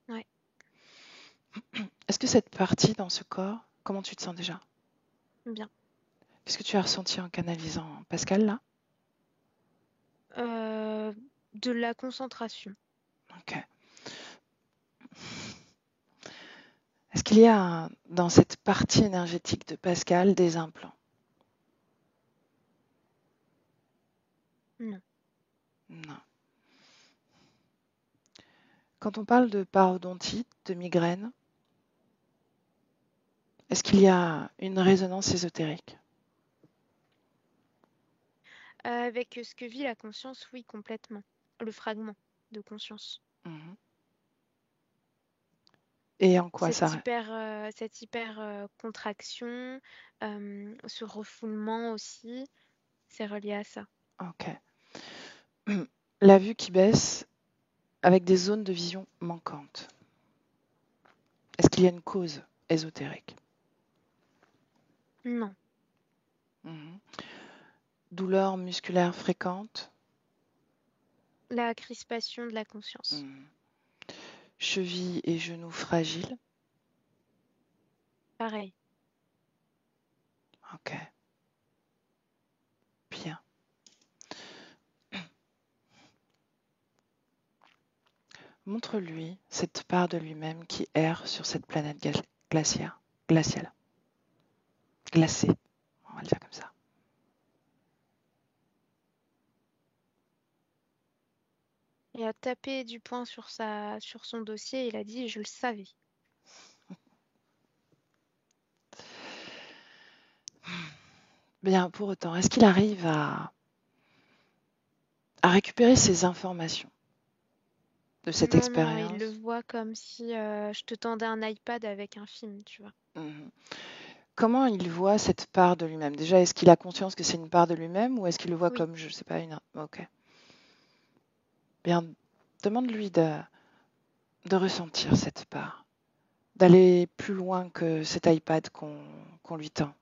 Ouais, Est-ce que cette partie dans ce corps, comment tu te sens déjà? bien. Qu'est-ce que tu as ressenti en canalisant Pascal là? Euh, de la concentration. Ok. Est-ce qu'il y a dans cette partie énergétique de Pascal des implants? Non. Non. Quand on parle de parodontite, de migraine, Est-ce qu'il y a une résonance ésotérique? Avec ce que vit la conscience, oui, complètement. Le fragment de conscience. Mhm. Et en quoi ça... Cette hyper contraction, ce refoulement aussi, c'est relié à ça. Ok. La vue qui baisse avec des zones de vision manquantes. Est-ce qu'il y a une cause ésotérique? Non. Mhm. Douleurs musculaires fréquentes. La crispation de la conscience. Mhm. Chevilles et genoux fragiles. Pareil. Ok. Bien. Montre-lui cette part de lui-même qui erre sur cette planète glaciale. Glacée, on va le dire comme ça. Il a tapé du poing sur son dossier et il a dit « je le savais ». Bien, pour autant, est-ce qu'il arrive à récupérer ces informations de cette Non, non, il le expérience? voit comme si je te tendais un iPad avec un film, tu vois. Mhm. Comment il voit cette part de lui-même? Déjà, est-ce qu'il a conscience que c'est une part de lui-même ou est-ce qu'il le voit Oui. comme, je ne sais pas, une... Ok. Bien, demande-lui de ressentir cette part, d'aller plus loin que cet iPad qu'on lui tend.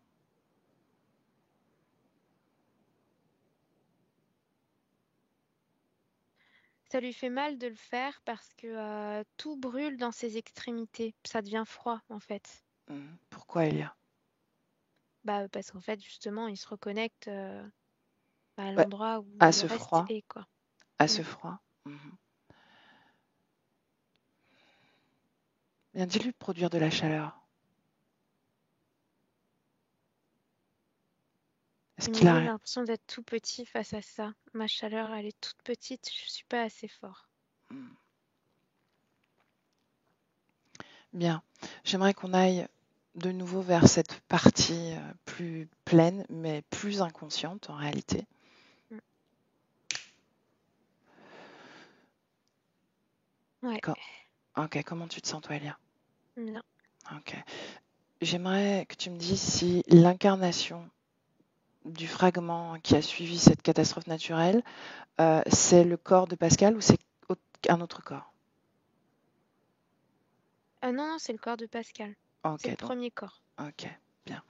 Ça lui fait mal de le faire parce que tout brûle dans ses extrémités. Ça devient froid, en fait. Pourquoi, Elia? Parce qu'en fait, justement, il se reconnecte à Ouais, l'endroit où à le ce reste froid, est, quoi. à Mm. ce froid. Mhm. Bien, dis-lui de produire de la chaleur. Est-ce Il qu'il me donne a... l'impression d'être tout petit face à ça. Ma chaleur, elle est toute petite, je suis pas assez fort. Hmm. Bien, j'aimerais qu'on aille de nouveau vers cette partie plus pleine, mais plus inconsciente en réalité. Mm. Ouais, Ok, comment tu te sens, toi, Elia? bien. Ok. J'aimerais que tu me dises si l'incarnation du fragment qui a suivi cette catastrophe naturelle, c'est le corps de Pascal ou c'est un autre corps? Non, non, c'est le corps de Pascal. C'est le Ok, donc, premier corps. ok, bien.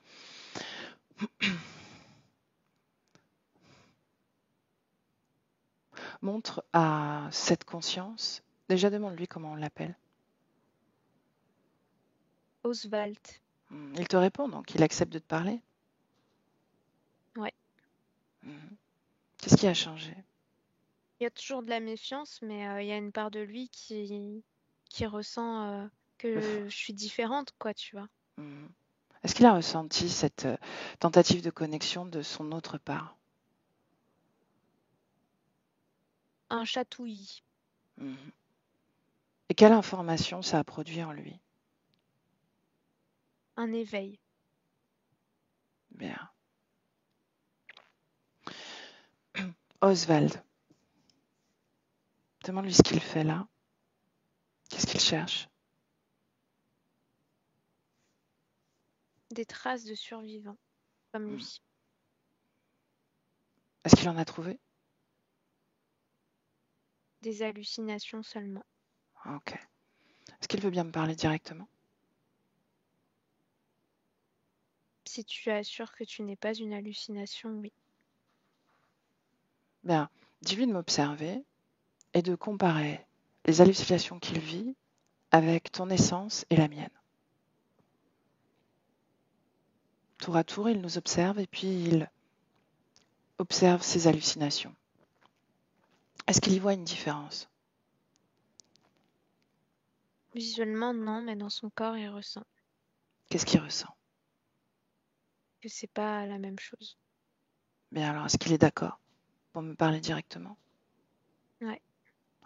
Montre à cette conscience, déjà demande-lui comment on l'appelle. Oswald. Il te répond, donc il accepte de te parler. Ouais. Qu'est-ce qui a changé? Il y a toujours de la méfiance, mais il y a une part de lui qui ressent que je suis différente, quoi, tu vois. Est-ce qu'il a ressenti cette tentative de connexion de son autre part? Un chatouillis. Et quelle information ça a produit en lui? Un éveil. Bien. Oswald, demande-lui ce qu'il fait là. Qu'est-ce qu'il cherche? Des traces de survivants, comme lui. Est-ce qu'il en a trouvé? Des hallucinations seulement. Ok. Est-ce qu'il veut bien me parler directement? Si tu assures que tu n'es pas une hallucination, oui. Bien, dis-lui de m'observer et de comparer les hallucinations qu'il vit avec ton essence et la mienne. Tour à tour, il nous observe et puis il observe ses hallucinations. Est-ce qu'il y voit une différence? Visuellement, non, mais dans son corps, il ressent Qu'est-ce qu'il ressent? que c'est pas la même chose. Bien, alors, est-ce qu'il est d'accord pour me parler directement? Ouais.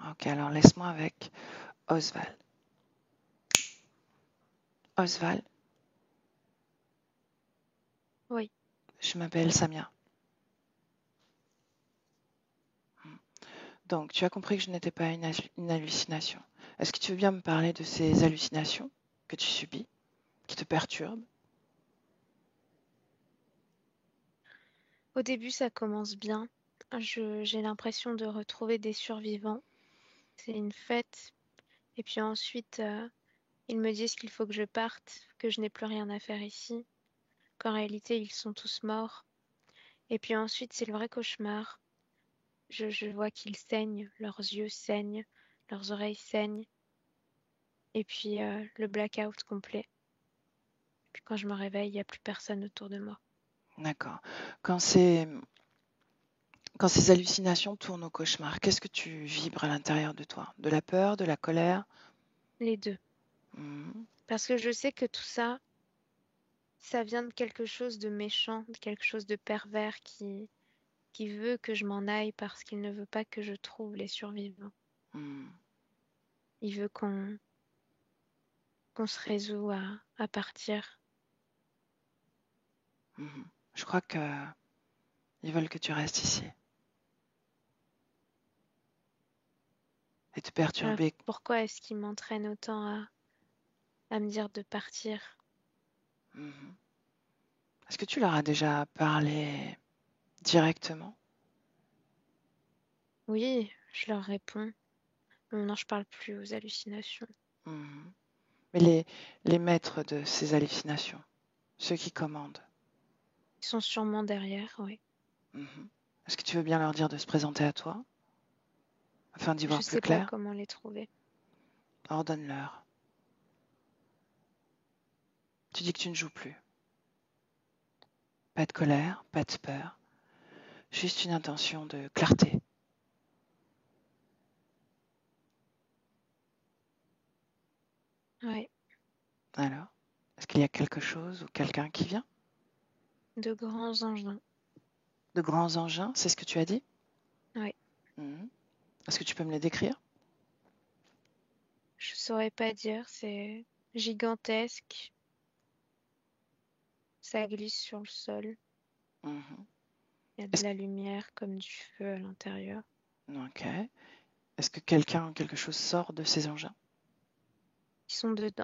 Ok, alors laisse-moi avec Oswald. Oswald, Oui, Je m'appelle Samia. Donc, tu as compris que je n'étais pas une hallucination. Est-ce que tu veux bien me parler de ces hallucinations que tu subis, qui te perturbent? au début, ça commence bien. J'ai l'impression de retrouver des survivants. C'est une fête. Et puis ensuite, ils me disent qu'il faut que je parte, que je n'ai plus rien à faire ici, qu'en réalité, ils sont tous morts. Et puis ensuite, c'est le vrai cauchemar. Je vois qu'ils saignent, leurs yeux saignent, leurs oreilles saignent. Et puis le blackout complet. Puis quand je me réveille, il n'y a plus personne autour de moi. D'accord. Quand ces, quand ces hallucinations tournent au cauchemar, qu'est-ce que tu vibres à l'intérieur de toi? De la peur, de la colère? Les deux. Mhm, Parce que je sais que tout ça, ça vient de quelque chose de méchant, de quelque chose de pervers qui veut que je m'en aille parce qu'il ne veut pas que je trouve les survivants. mhm, Il veut qu'on se résout à partir. mhm. Je crois qu'ils veulent que tu restes ici et te Alors perturber. pourquoi est-ce qu'il m'entraîne autant à me dire de partir? Mhm. Est-ce que tu leur as déjà parlé directement? Oui, je leur réponds. Non, je parle plus aux hallucinations. Mhm. Mais les maîtres de ces hallucinations, ceux qui commandent, Ils sont sûrement derrière, oui. mhm. Est-ce que tu veux bien leur dire de se présenter à toi afin d'y Je voir plus sais pas clair? comment les trouver. Ordonne-leur. Tu dis que tu ne joues plus. Pas de colère, pas de peur, juste une intention de clarté. Ouais, Alors, est-ce qu'il y a quelque chose ou quelqu'un qui vient? de grands engins. De grands engins, c'est ce que tu as dit? Ouais, Mhm. Est-ce que tu peux me les décrire? je saurais pas dire, c'est gigantesque. Ça glisse sur le sol. Mhm. Il y a de Est-ce... la lumière comme du feu à l'intérieur. Ok. Est-ce que quelqu'un ou quelque chose sort de ces engins? Ils sont dedans.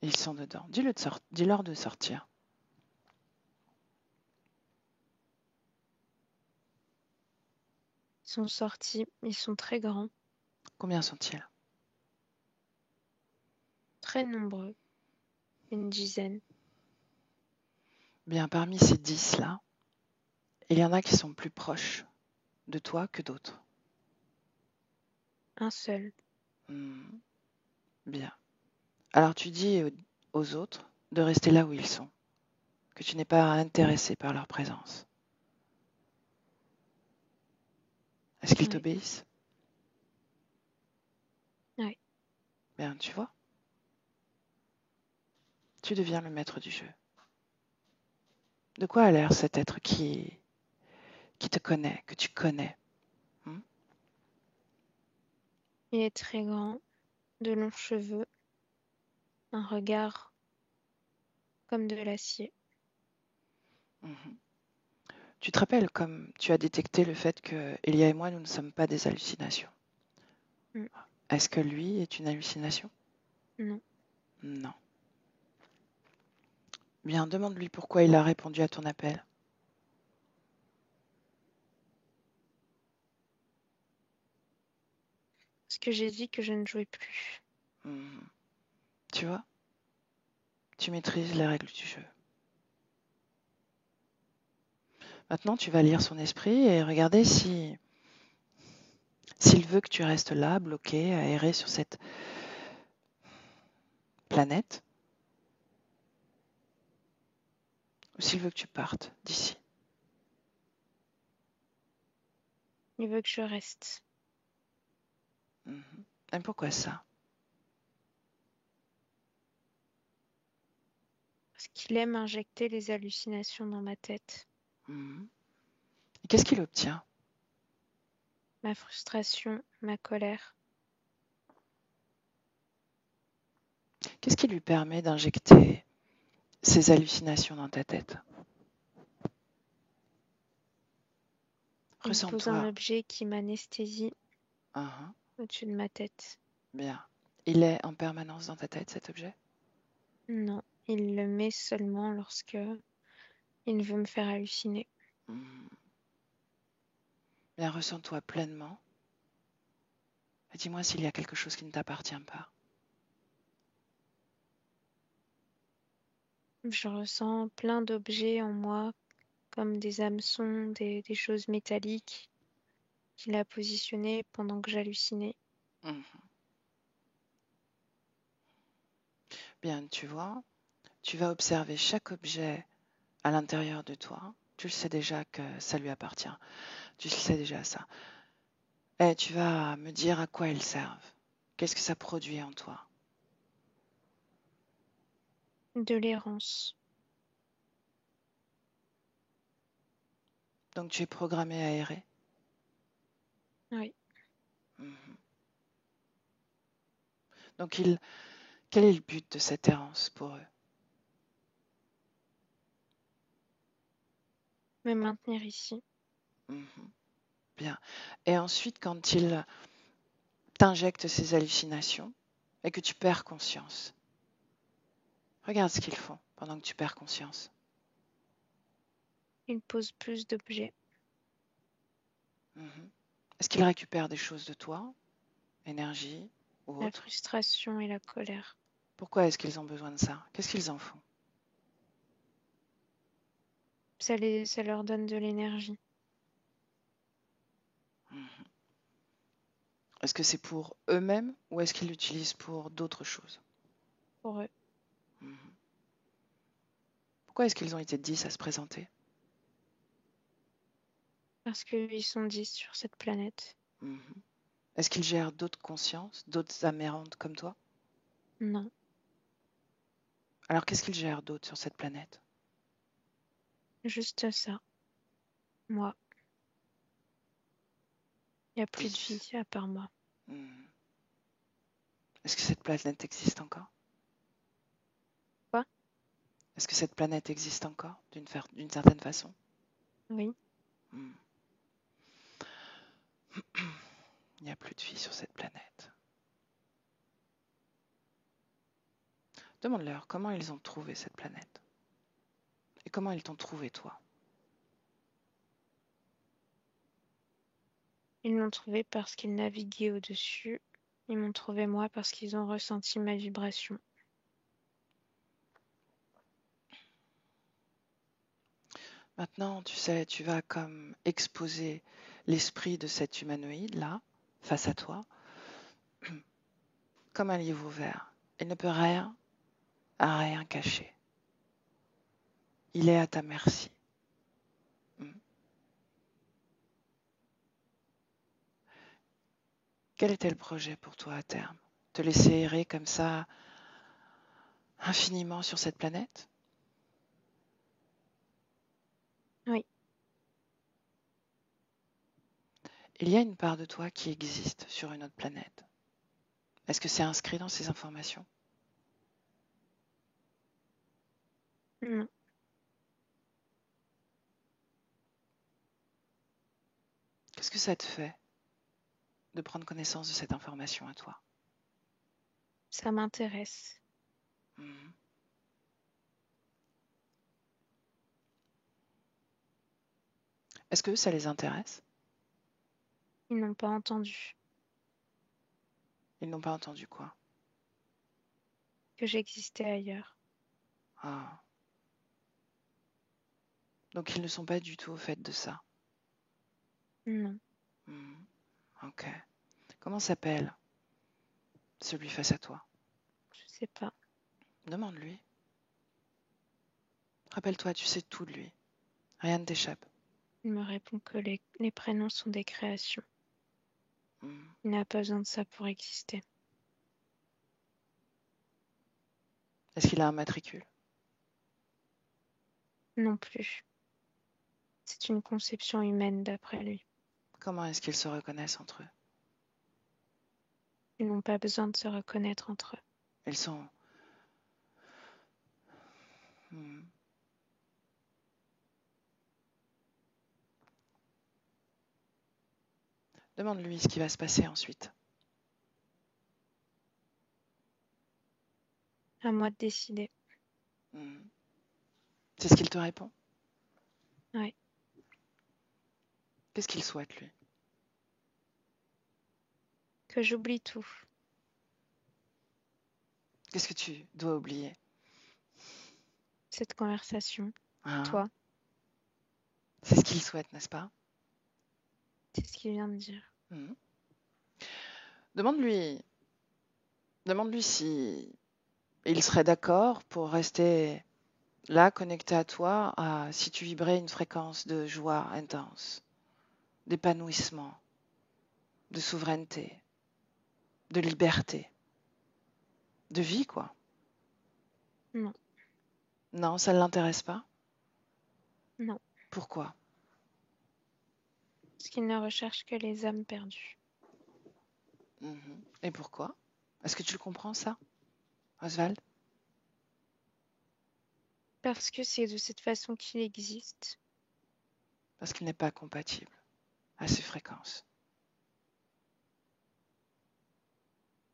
Ils sont dedans. Dis-leur de sortir. Ils sont sortis. Ils sont très grands, Combien sont-ils? très nombreux. Une dizaine. Bien, parmi ces 10-là, il y en a qui sont plus proches de toi que d'autres. Un seul. Mhm. Bien. Alors tu dis aux autres de rester là où ils sont, que tu n'es pas intéressé par leur présence. Est-ce qu'ils Ouais, t'obéissent? ouais. Bien, tu vois, tu deviens le maître du jeu. De quoi a l'air cet être qui te connaît, que tu connais? Hmm. Il est très grand, de longs cheveux, un regard comme de l'acier. Mhm. Tu te rappelles comme tu as détecté le fait que Elia et moi, nous ne sommes pas des hallucinations. Mm. Est-ce que lui est une hallucination? Non. Non. Bien, demande-lui pourquoi il a répondu à ton appel. Parce que j'ai dit que je ne jouais plus. Mhm. Tu vois, tu maîtrises les règles du jeu. Maintenant, tu vas lire son esprit et regarder si s'il veut que tu restes là, bloqué, à errer sur cette planète, ou s'il veut que tu partes d'ici. Il veut que je reste. Mhm. Et pourquoi ça? Parce qu'il aime injecter les hallucinations dans ma tête. Mhm. Et qu'est-ce qu'il obtient? Ma frustration, ma colère. Qu'est-ce qui lui permet d'injecter ces hallucinations dans ta tête? Il me pose un Ressens-toi. objet qui m'anesthésie Uhum. au-dessus de ma tête. Bien. Il est en permanence dans ta tête, cet objet? Non, il le met seulement lorsque il veut me faire halluciner. Mhm. Bien, ressens-toi pleinement. Et dis-moi s'il y a quelque chose qui ne t'appartient pas. Je ressens plein d'objets en moi, comme des hameçons, des choses métalliques qu'il a positionnées pendant que j'hallucinais. Mhm. Bien, tu vois, tu vas observer chaque objet à l'intérieur de toi. Tu le sais déjà que ça lui appartient. Tu le sais déjà ça. Et tu vas me dire à quoi ils servent. Qu'est-ce que ça produit en toi? De l'errance. Donc tu es programmé à errer. Oui. Mhm. Donc quel est le but de cette errance pour eux? Me maintenir ici. Mhm. Bien. Et ensuite, quand ils t'injectent ces hallucinations et que tu perds conscience, regarde ce qu'ils font pendant que tu perds conscience. Il pose plus d'objets. Mhm. Est-ce qu'ils récupèrent des choses de toi, énergie ou La autre? frustration et la colère. Pourquoi est-ce qu'ils ont besoin de ça? Qu'est-ce qu'ils en font? Ça leur donne de l'énergie. Mhm. Est-ce que c'est pour eux-mêmes ou est-ce qu'ils l'utilisent pour d'autres choses? Pour eux. Mhm. Pourquoi est-ce qu'ils ont été 10 à se présenter? Parce qu'ils sont 10 sur cette planète. Mhm. Est-ce qu'ils gèrent d'autres consciences, d'autres amérantes comme toi? Non. Alors qu'est-ce qu'ils gèrent d'autre sur cette planète? Juste ça. Moi. Il n'y a plus de 10. vie à part moi. Mhm. Est-ce que cette planète existe encore? Quoi? Est-ce que cette planète existe encore d'une certaine façon? Oui. Mhm. Il n'y a plus de vie sur cette planète. Demande-leur comment ils ont trouvé cette planète. Et comment ils t'ont trouvé toi. Ils l'ont trouvé parce qu'ils naviguaient au-dessus. Ils m'ont trouvé moi parce qu'ils ont ressenti ma vibration. Maintenant, tu sais, tu vas comme exposer l'esprit de cet humanoïde-là, face à toi, comme un livre ouvert. Il ne peut rien cacher. Il est à ta merci. Hmm. Quel était le projet pour toi à terme? Te laisser errer comme ça infiniment sur cette planète? Oui. Il y a une part de toi qui existe sur une autre planète. Est-ce que c'est inscrit dans ces informations? Non. Qu'est-ce que ça te fait de prendre connaissance de cette information à toi? Ça m'intéresse. Hmm. Est-ce que ça les intéresse? Ils n'ont pas entendu Ils n'ont pas entendu quoi? que j'existais ailleurs. Ah. Donc ils ne sont pas du tout au fait de ça. Non. Hmm. Ok. Comment s'appelle celui face à toi? Je sais pas. Demande-lui. Rappelle-toi, tu sais tout de lui. Rien ne t'échappe. Il me répond que les prénoms sont des créations. Hmm. Il n'a pas besoin de ça pour exister. Est-ce qu'il a un matricule? Non plus. C'est une conception humaine d'après lui. Comment est-ce qu'ils se reconnaissent entre eux? Ils n'ont pas besoin de se reconnaître entre eux. Ils sont... Hmm. Demande-lui ce qui va se passer ensuite. À moi de décider. C'est ce qu'il te répond? Ouais. Qu'est-ce qu'il souhaite, lui? Que j'oublie tout. Qu'est-ce que tu dois oublier? Cette conversation. Hein? Toi, C'est ce qu'il souhaite, n'est-ce pas? c'est ce qu'il vient de dire. Demande-lui si il serait d'accord pour rester là, connecté à toi, si tu vibrais une fréquence de joie intense, d'épanouissement, de souveraineté, de liberté, de vie, quoi. Non. Non, ça ne l'intéresse pas? Non. Pourquoi? Parce qu'il ne recherche que les âmes perdues. Et pourquoi? Est-ce que tu le comprends, ça, Oswald? Parce que c'est de cette façon qu'il existe. Parce qu'il n'est pas compatible à ces fréquences.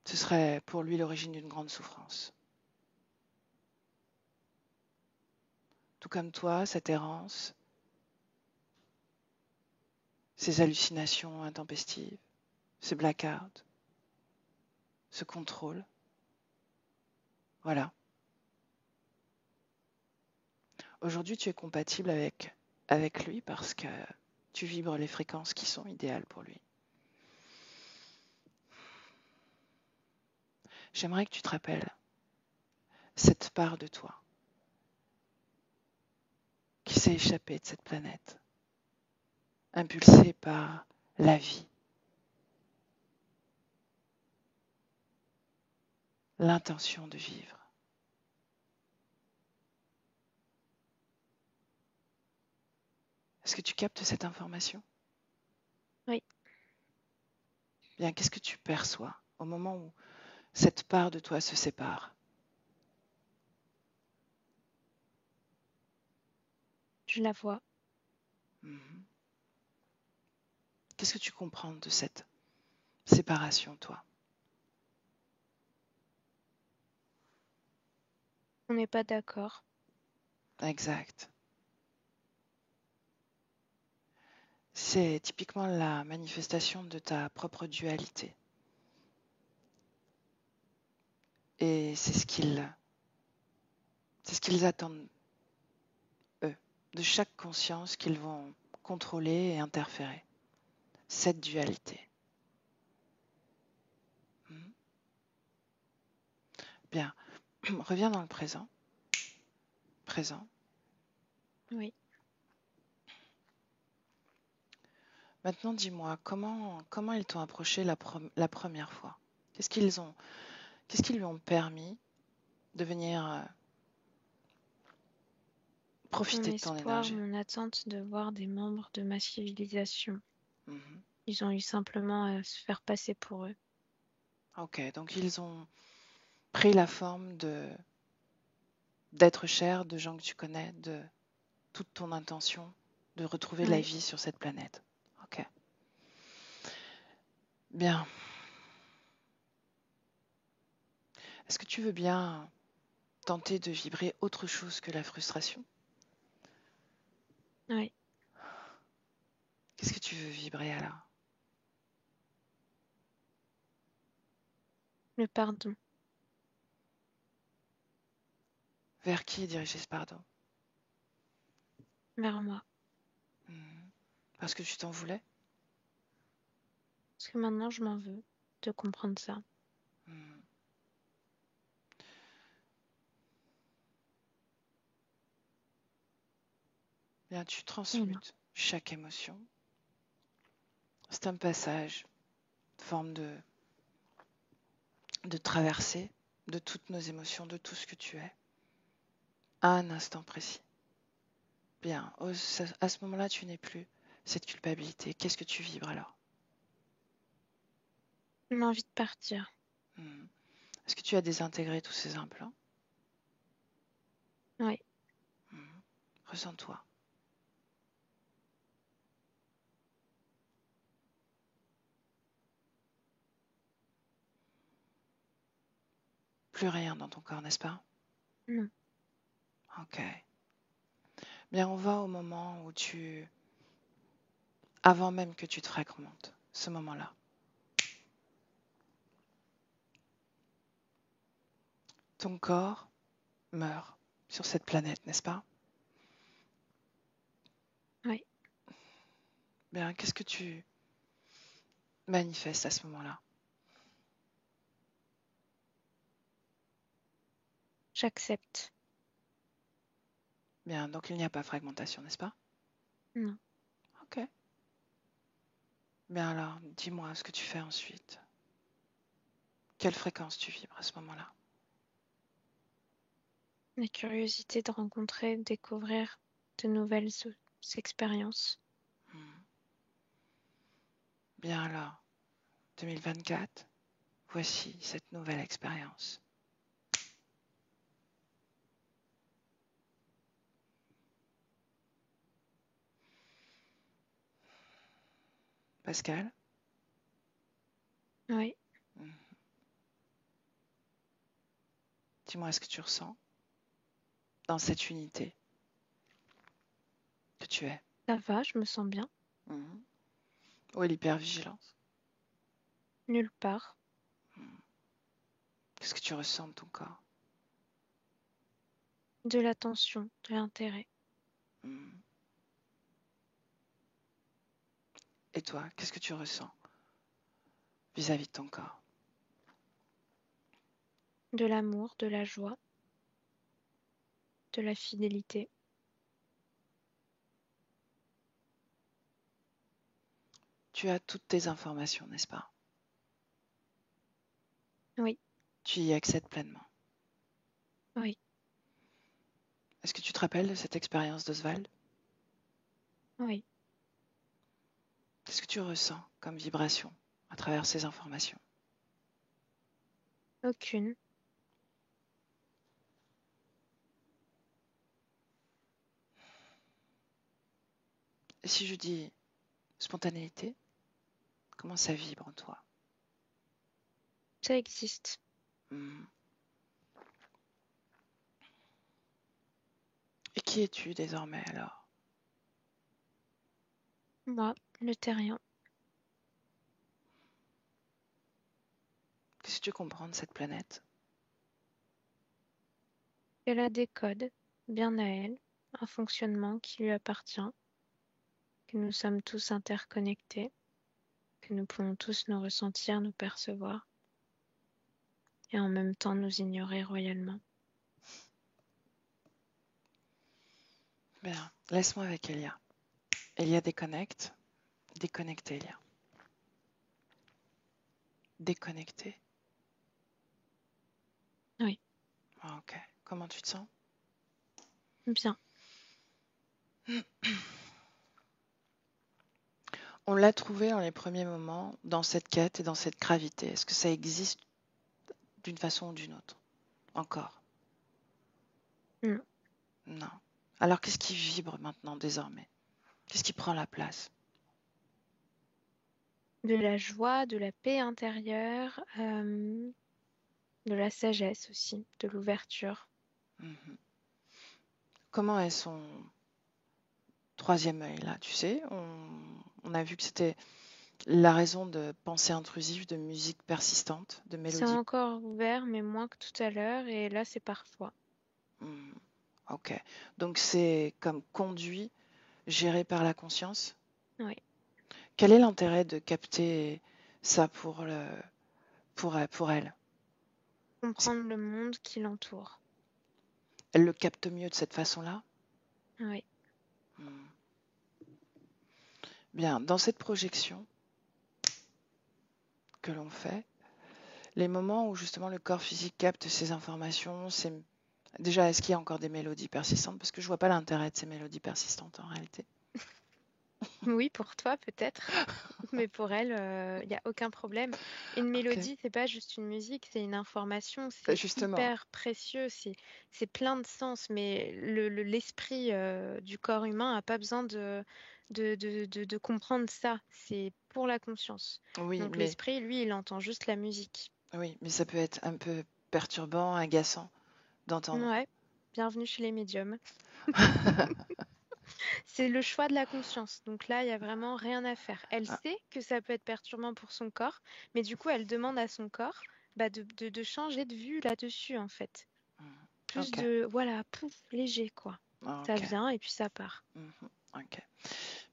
Ce serait pour lui l'origine d'une grande souffrance. Tout comme toi, cette errance, ces hallucinations intempestives, ces blackouts, ce contrôle. Voilà. Aujourd'hui, tu es compatible avec lui parce que tu vibres les fréquences qui sont idéales pour lui. J'aimerais que tu te rappelles cette part de toi qui s'est échappée de cette planète, impulsée par la vie, l'intention de vivre. Est-ce que tu captes cette information? Oui. Bien, qu'est-ce que tu perçois au moment où cette part de toi se sépare? Je la vois. Qu'est-ce que tu comprends de cette séparation, toi? On n'est pas d'accord. Exact. C'est typiquement la manifestation de ta propre dualité. Et c'est ce qu'ils attendent, eux, de chaque conscience qu'ils vont contrôler et interférer. Cette dualité. Bien, reviens dans le présent. Présent. Oui. Maintenant, dis-moi, comment ils t'ont approché la première fois? Qu'est-ce qu'ils lui ont permis de venir profiter Mon de ton espoir, énergie? mon attente de voir des membres de ma civilisation. Ils ont eu simplement à se faire passer pour eux. Ok, donc ils ont pris la forme d'êtres chers, de gens que tu connais, de toute ton intention de retrouver la vie sur cette planète. Ok. Bien. Est-ce que tu veux bien tenter de vibrer autre chose que la frustration? Oui. Qu'est-ce que tu veux vibrer alors? Le pardon. Vers qui est dirigé ce pardon? Vers moi. Parce que tu t'en voulais? Parce que maintenant, je m'en veux de comprendre ça. Bien, tu transmutes chaque émotion. C'est un passage, forme de traversée de toutes nos émotions, de tout ce que tu es, à un instant précis. Bien, à ce moment-là, tu n'es plus cette culpabilité. Qu'est-ce que tu vibres alors? J'ai envie de partir. Est-ce que tu as désintégré tous ces implants? Oui. Ressens-toi. Plus rien dans ton corps, n'est-ce pas? Non. Ok. Bien, on va au moment où avant même que tu te fragmentes, ce moment-là. Ton corps meurt sur cette planète, n'est-ce pas? Oui. Bien, qu'est-ce que tu manifestes à ce moment-là? J'accepte. Bien, donc il n'y a pas fragmentation, n'est-ce pas? Non. Ok. Bien alors, dis-moi ce que tu fais ensuite. Quelle fréquence tu vibres à ce moment-là? La curiosité de rencontrer, de découvrir de nouvelles expériences. Hmm. Bien alors, 2024, voici cette nouvelle expérience. Pascal? Oui. Hmm. Dis-moi ce que tu ressens dans cette unité que tu es. Ça va, je me sens bien. Hmm. Où est l'hypervigilance? Nulle part. Hmm. Qu'est-ce que tu ressens de ton corps? De l'attention, de l'intérêt. Hmm. Et toi, qu'est-ce que tu ressens vis-à-vis de ton corps? De l'amour, de la joie, de la fidélité. Tu as toutes tes informations, n'est-ce pas? Oui. Tu y accèdes pleinement. Oui. Est-ce que tu te rappelles de cette expérience d'Oswald? Oui. Qu'est-ce que tu ressens comme vibration à travers ces informations? Aucune. Et si je dis spontanéité, comment ça vibre en toi? Ça existe. Hmm. Et qui es-tu désormais alors? Moi, le terrien. Qu'est-ce que tu comprends de cette planète? Elle a des codes, bien à elle, un fonctionnement qui lui appartient, que nous sommes tous interconnectés, que nous pouvons tous nous ressentir, nous percevoir, et en même temps nous ignorer royalement. Bien, laisse-moi avec Elia. Elia déconnecte. Déconnecté, Elia. Déconnecté. Oui. Ok. Comment tu te sens? Bien. On l'a trouvé dans les premiers moments, dans cette quête et dans cette gravité. Est-ce que ça existe d'une façon ou d'une autre? Encore? Non. Non. Alors qu'est-ce qui vibre maintenant désormais? Qu'est-ce qui prend la place? De la joie, de la paix intérieure, de la sagesse aussi, de l'ouverture. Mhm. Comment est son troisième œil là? Tu sais, on a vu que c'était la raison de pensée intrusive, de musique persistante, de C'est mélodie. encore ouvert, mais moins que tout à l'heure, et là c'est parfois. Hmm. Ok. Donc c'est comme conduit, géré par la conscience. Oui. Quel est l'intérêt de capter ça pour elle? C'est- Comprendre le monde qui l'entoure. Elle le capte mieux de cette façon-là? Oui. Hmm. Bien, dans cette projection que l'on fait, les moments où justement le corps physique capte ces informations, c'est déjà, est-ce qu'il y a encore des mélodies persistantes? Parce que je vois pas l'intérêt de ces mélodies persistantes en réalité. Oui, pour toi peut-être, mais pour elle, il n'y a aucun problème. Une Ok. mélodie, c'est pas juste une musique, c'est une information, c'est Justement, hyper précieux, c'est plein de sens, mais l'esprit du corps humain n'a pas besoin de comprendre ça. C'est pour la conscience. oui, Donc l'esprit, lui, il entend juste la musique. mais ça peut être un peu perturbant, agaçant d'entendre. Ouais, bienvenue chez les médiums. C'est le choix de la conscience. Donc là, il y a vraiment rien à faire. Elle Ah, sait que ça peut être perturbant pour son corps, mais du coup, elle demande à son corps de changer de vue là-dessus, en fait. Plus ok, de, voilà, pouf, léger, quoi. Ça ok, vient et puis ça part. ok.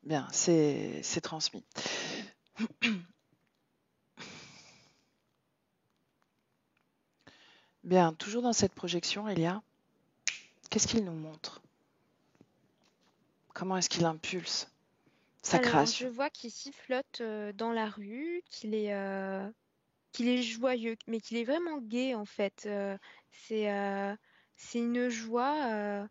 Bien, c'est transmis. Bien, toujours dans cette projection, Elia, qu'est-ce qu'il nous montre? Comment est-ce qu'il impulse sa Alors, je création? vois qu'il sifflote dans la rue, qu'il est joyeux, mais qu'il est vraiment gai, en fait. C'est c'est une joie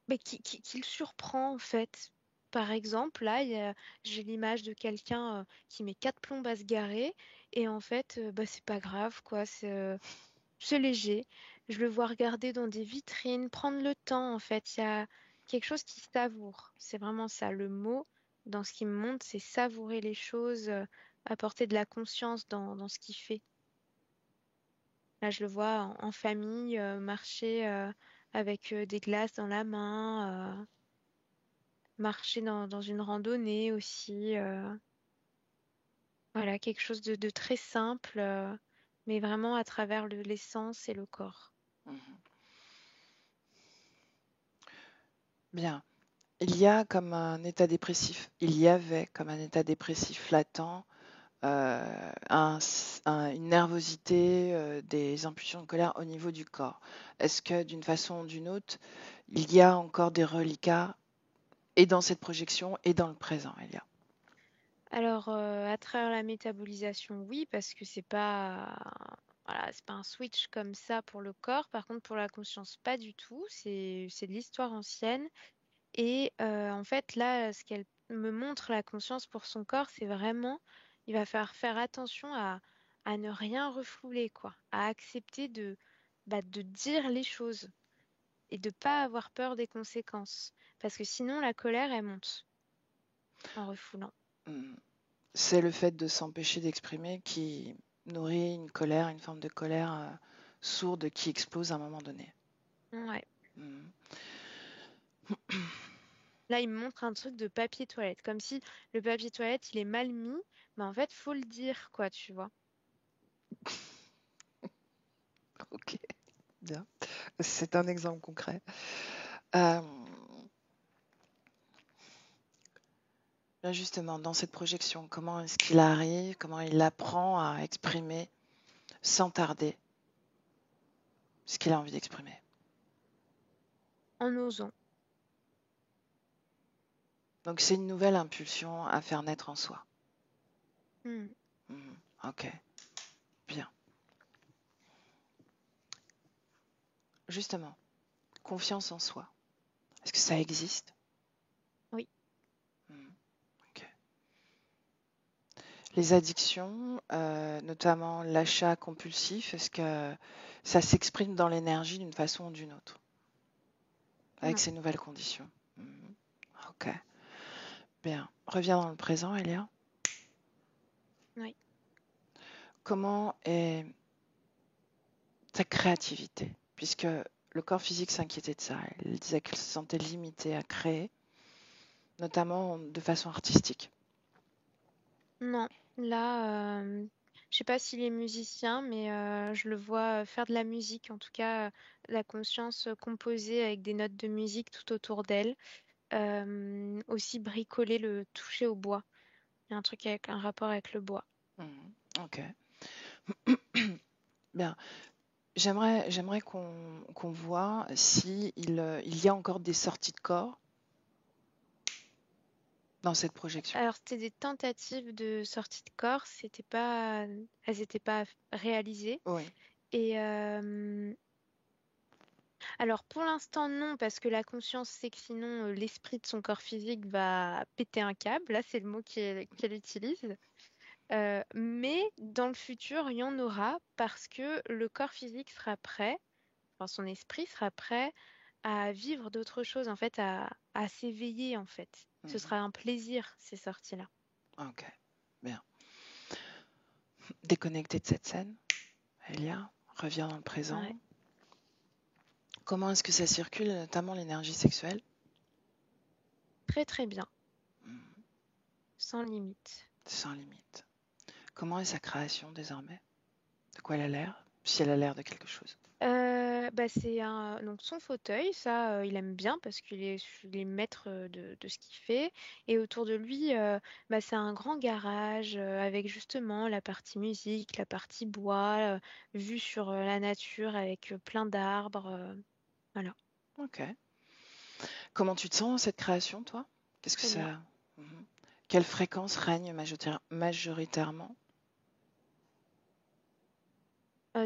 mais qui le surprend, en fait. Par exemple, là, j'ai l'image de quelqu'un qui met quatre plombes à se garer, et en fait, c'est pas grave, quoi. C'est léger. Je le vois regarder dans des vitrines, prendre le temps, en fait. Il y a quelque chose qui savoure. C'est vraiment ça. Le mot, dans ce qui me montre, c'est savourer les choses, apporter de la conscience dans ce qu'il fait. Là, je le vois en famille, marcher avec des glaces dans la main, marcher dans une randonnée aussi. Voilà, quelque chose de très simple, mais vraiment à travers l'essence et le corps. Mhm. Bien. Il y a comme un état dépressif, il y avait comme un état dépressif latent, une nervosité, des impulsions de colère au niveau du corps. Est-ce que d'une façon ou d'une autre, il y a encore des reliquats et dans cette projection et dans le présent, Elia? Alors, à travers la métabolisation, oui, parce que voilà, c'est pas un switch comme ça pour le corps. Par contre, pour la conscience, pas du tout. C'est de l'histoire ancienne. Et en fait, là, ce qu'elle me montre, la conscience pour son corps, c'est vraiment, il va falloir faire attention à ne rien refouler, quoi, à accepter de dire les choses et de pas avoir peur des conséquences. Parce que sinon, la colère, elle monte en refoulant. Hmm. C'est le fait de s'empêcher d'exprimer qui nourrit une colère, une forme de colère sourde qui explose à un moment donné. Ouais. Hmm. Là, il me montre un truc de papier toilette, comme si le papier toilette, il est mal mis, mais en fait, faut le dire, quoi, tu vois. Ok, bien. C'est un exemple concret. Euh, Là, justement, dans cette projection, comment est-ce qu'il arrive, comment il apprend à exprimer sans tarder ce qu'il a envie d'exprimer? En osant. Donc, c'est une nouvelle impulsion à faire naître en soi. Hmm. Ok, bien. Justement, confiance en soi. Est-ce que ça existe? Oui. Ok. Les addictions, notamment l'achat compulsif, est-ce que ça s'exprime dans l'énergie d'une façon ou d'une autre, avec Non. ces nouvelles conditions? Ok, bien. Reviens dans le présent, Elia. Oui. Comment est ta créativité? Puisque le corps physique s'inquiétait de ça. Il disait qu'il se sentait limité à créer, notamment de façon artistique. Non. Là, je sais pas s'il est musicien, mais je le vois faire de la musique, en tout cas, la conscience composer avec des notes de musique tout autour d'elle. Aussi bricoler, le toucher au bois. Il y a un truc avec un rapport avec le bois. Ok, bien. J'aimerais qu'on voit si il y a encore des sorties de corps dans cette projection. Alors, c'était des tentatives de sortie de corps, elles n'étaient pas réalisées. Oui. Et alors, pour l'instant, non, parce que la conscience sait que sinon, l'esprit de son corps physique va péter un câble. Là, c'est le mot qu'elle utilise. Mais dans le futur, il y en aura parce que le corps physique sera prêt, enfin, son esprit sera prêt à vivre d'autres choses, en fait, à s'éveiller, en fait. Ce Mhm. sera un plaisir, ces sorties-là. Ok, bien. Déconnecté de cette scène, Elia, Reviens dans le présent. Ouais. Comment est-ce que ça circule, notamment l'énergie sexuelle? Très très bien, Hmm, sans limite. sans limite. Comment est sa création désormais? De quoi elle a l'air? Si elle a l'air de quelque chose. C'est donc son fauteuil, ça, il aime bien parce il est maître de ce qu'il fait. Et autour de lui, c'est un grand garage avec justement la partie musique, la partie bois, vue sur la nature avec plein d'arbres. Voilà, Ok. Comment tu te sens dans cette création, toi? Qu'est-ce que très bien. ça... Mhm. Quelle fréquence règne majoritairement?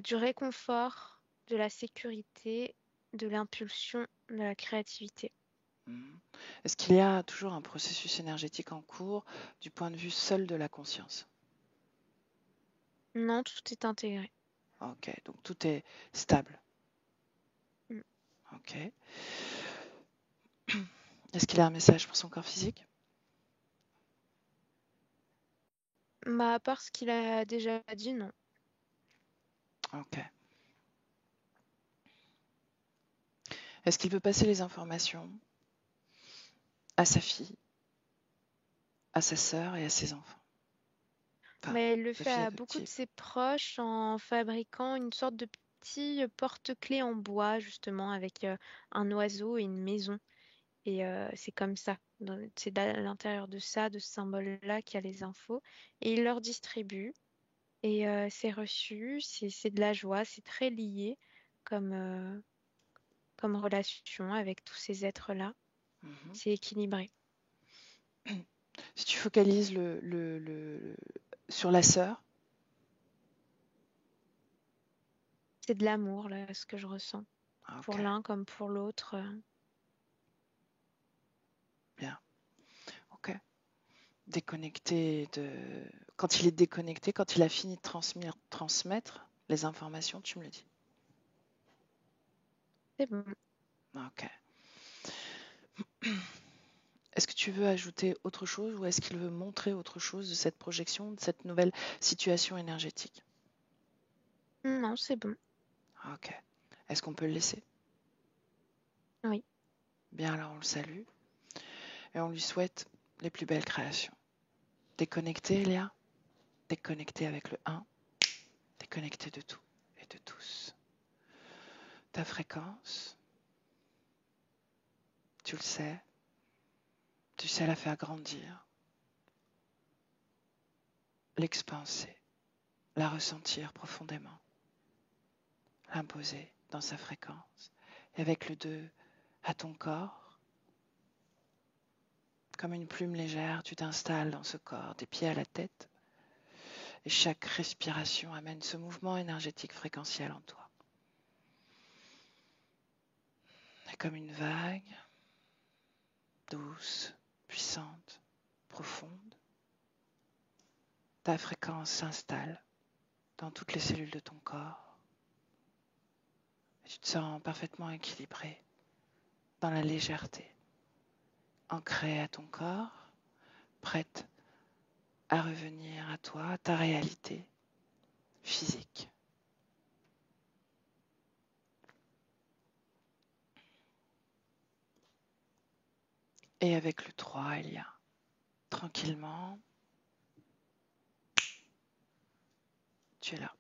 Du réconfort, de la sécurité, de l'impulsion, de la créativité. Mhm. Est-ce qu'il y a toujours un processus énergétique en cours du point de vue seul de la conscience? Non, tout est intégré. Ok, donc tout est stable. Mm. Ok. Est-ce qu'il a un message pour son corps physique? À part ce qu'il a déjà dit, non. Ok. Est-ce qu'il peut passer les informations à sa fille, à sa sœur et à ses enfants? Enfin, Mais elle le sa fait fille à beaucoup de adoptive. ses proches en fabriquant une sorte de petit porte-clés en bois, justement, avec un oiseau et une maison. Et c'est comme ça. C'est à l'intérieur de ça, de ce symbole-là, qu'il y a les infos. Et il leur distribue. Et c'est reçu, c'est de la joie, c'est très lié comme relation avec tous ces êtres-là. Mhm. C'est équilibré. Si tu focalises sur la sœur, C'est de l'amour, là, ce que je ressens. ok, Pour l'un comme pour l'autre. bien, ok. Déconnecté de... Quand il est déconnecté, quand il a fini de transmettre les informations, tu me le dis. C'est bon. Ok. Est-ce que tu veux ajouter autre chose ou est-ce qu'il veut montrer autre chose de cette projection, de cette nouvelle situation énergétique? Non, c'est bon. Ok. Est-ce qu'on peut le laisser? Oui. Bien, alors on le salue et on lui souhaite les plus belles créations. Déconnecté, Léa? Déconnecté avec le 1, déconnecté de tout et de tous. Ta fréquence, tu le sais, tu sais la faire grandir, l'expanser, la ressentir profondément, l'imposer dans sa fréquence. Et avec le 2, à ton corps, comme une plume légère, tu t'installes dans ce corps, des pieds à la tête, et chaque respiration amène ce mouvement énergétique fréquentiel en toi. Et comme une vague, douce, puissante, profonde, ta fréquence s'installe dans toutes les cellules de ton corps. Et tu te sens parfaitement équilibré, dans la légèreté, ancré à ton corps, prête à revenir à toi, à ta réalité physique. Et avec le 3, il y a tranquillement, tu es là.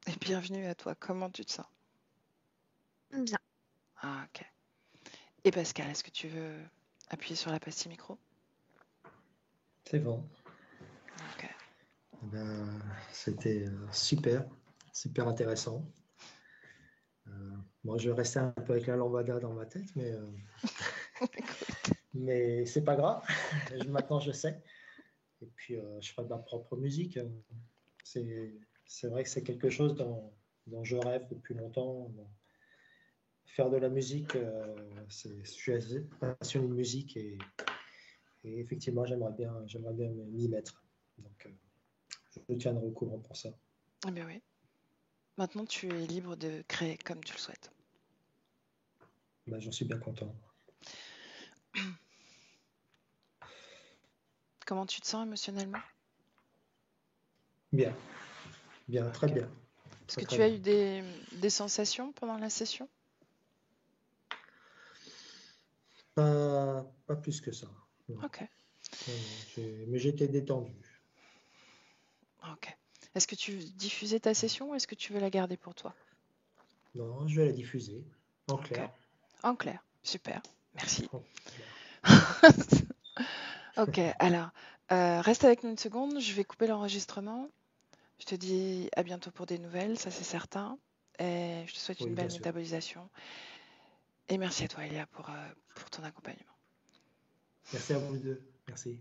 Et bienvenue à toi, comment tu te sens? Bien. Ah, ok. Et Pascal, est-ce que tu veux appuyer sur la pastille micro? C'est bon. Ok. Eh ben, c'était super, super intéressant. Moi, je restais un peu avec la lambada dans ma tête, mais c'est pas grave. Maintenant, je sais. Et puis, je ferai de ma propre musique. C'est vrai que c'est quelque chose dont je rêve depuis longtemps. Faire de la musique, je suis assez passionné de musique et effectivement, j'aimerais bien m'y mettre. Donc, je te tiendrai au courant pour ça. Eh bien oui. Maintenant, tu es libre de créer comme tu le souhaites. Ben, j'en suis bien content. Comment tu te sens émotionnellement? Bien, bien, très Ok. bien, Est-ce très que très tu as bien. eu des sensations pendant la session? Pas plus que ça. Non, Ok, non, non, mais j'étais détendu. ok. Est-ce que tu diffusais ta session ou est-ce que tu veux la garder pour toi? Non, je vais la diffuser en Ok, clair. en clair, super, merci. En clair. Ok, alors, reste avec nous une seconde, je vais couper l'enregistrement. Je te dis à bientôt pour des nouvelles, ça c'est certain. Et je te souhaite une Oui, bien belle sûr. métabolisation. Et merci à toi, Elia, pour ton accompagnement. Merci à vous deux. Merci.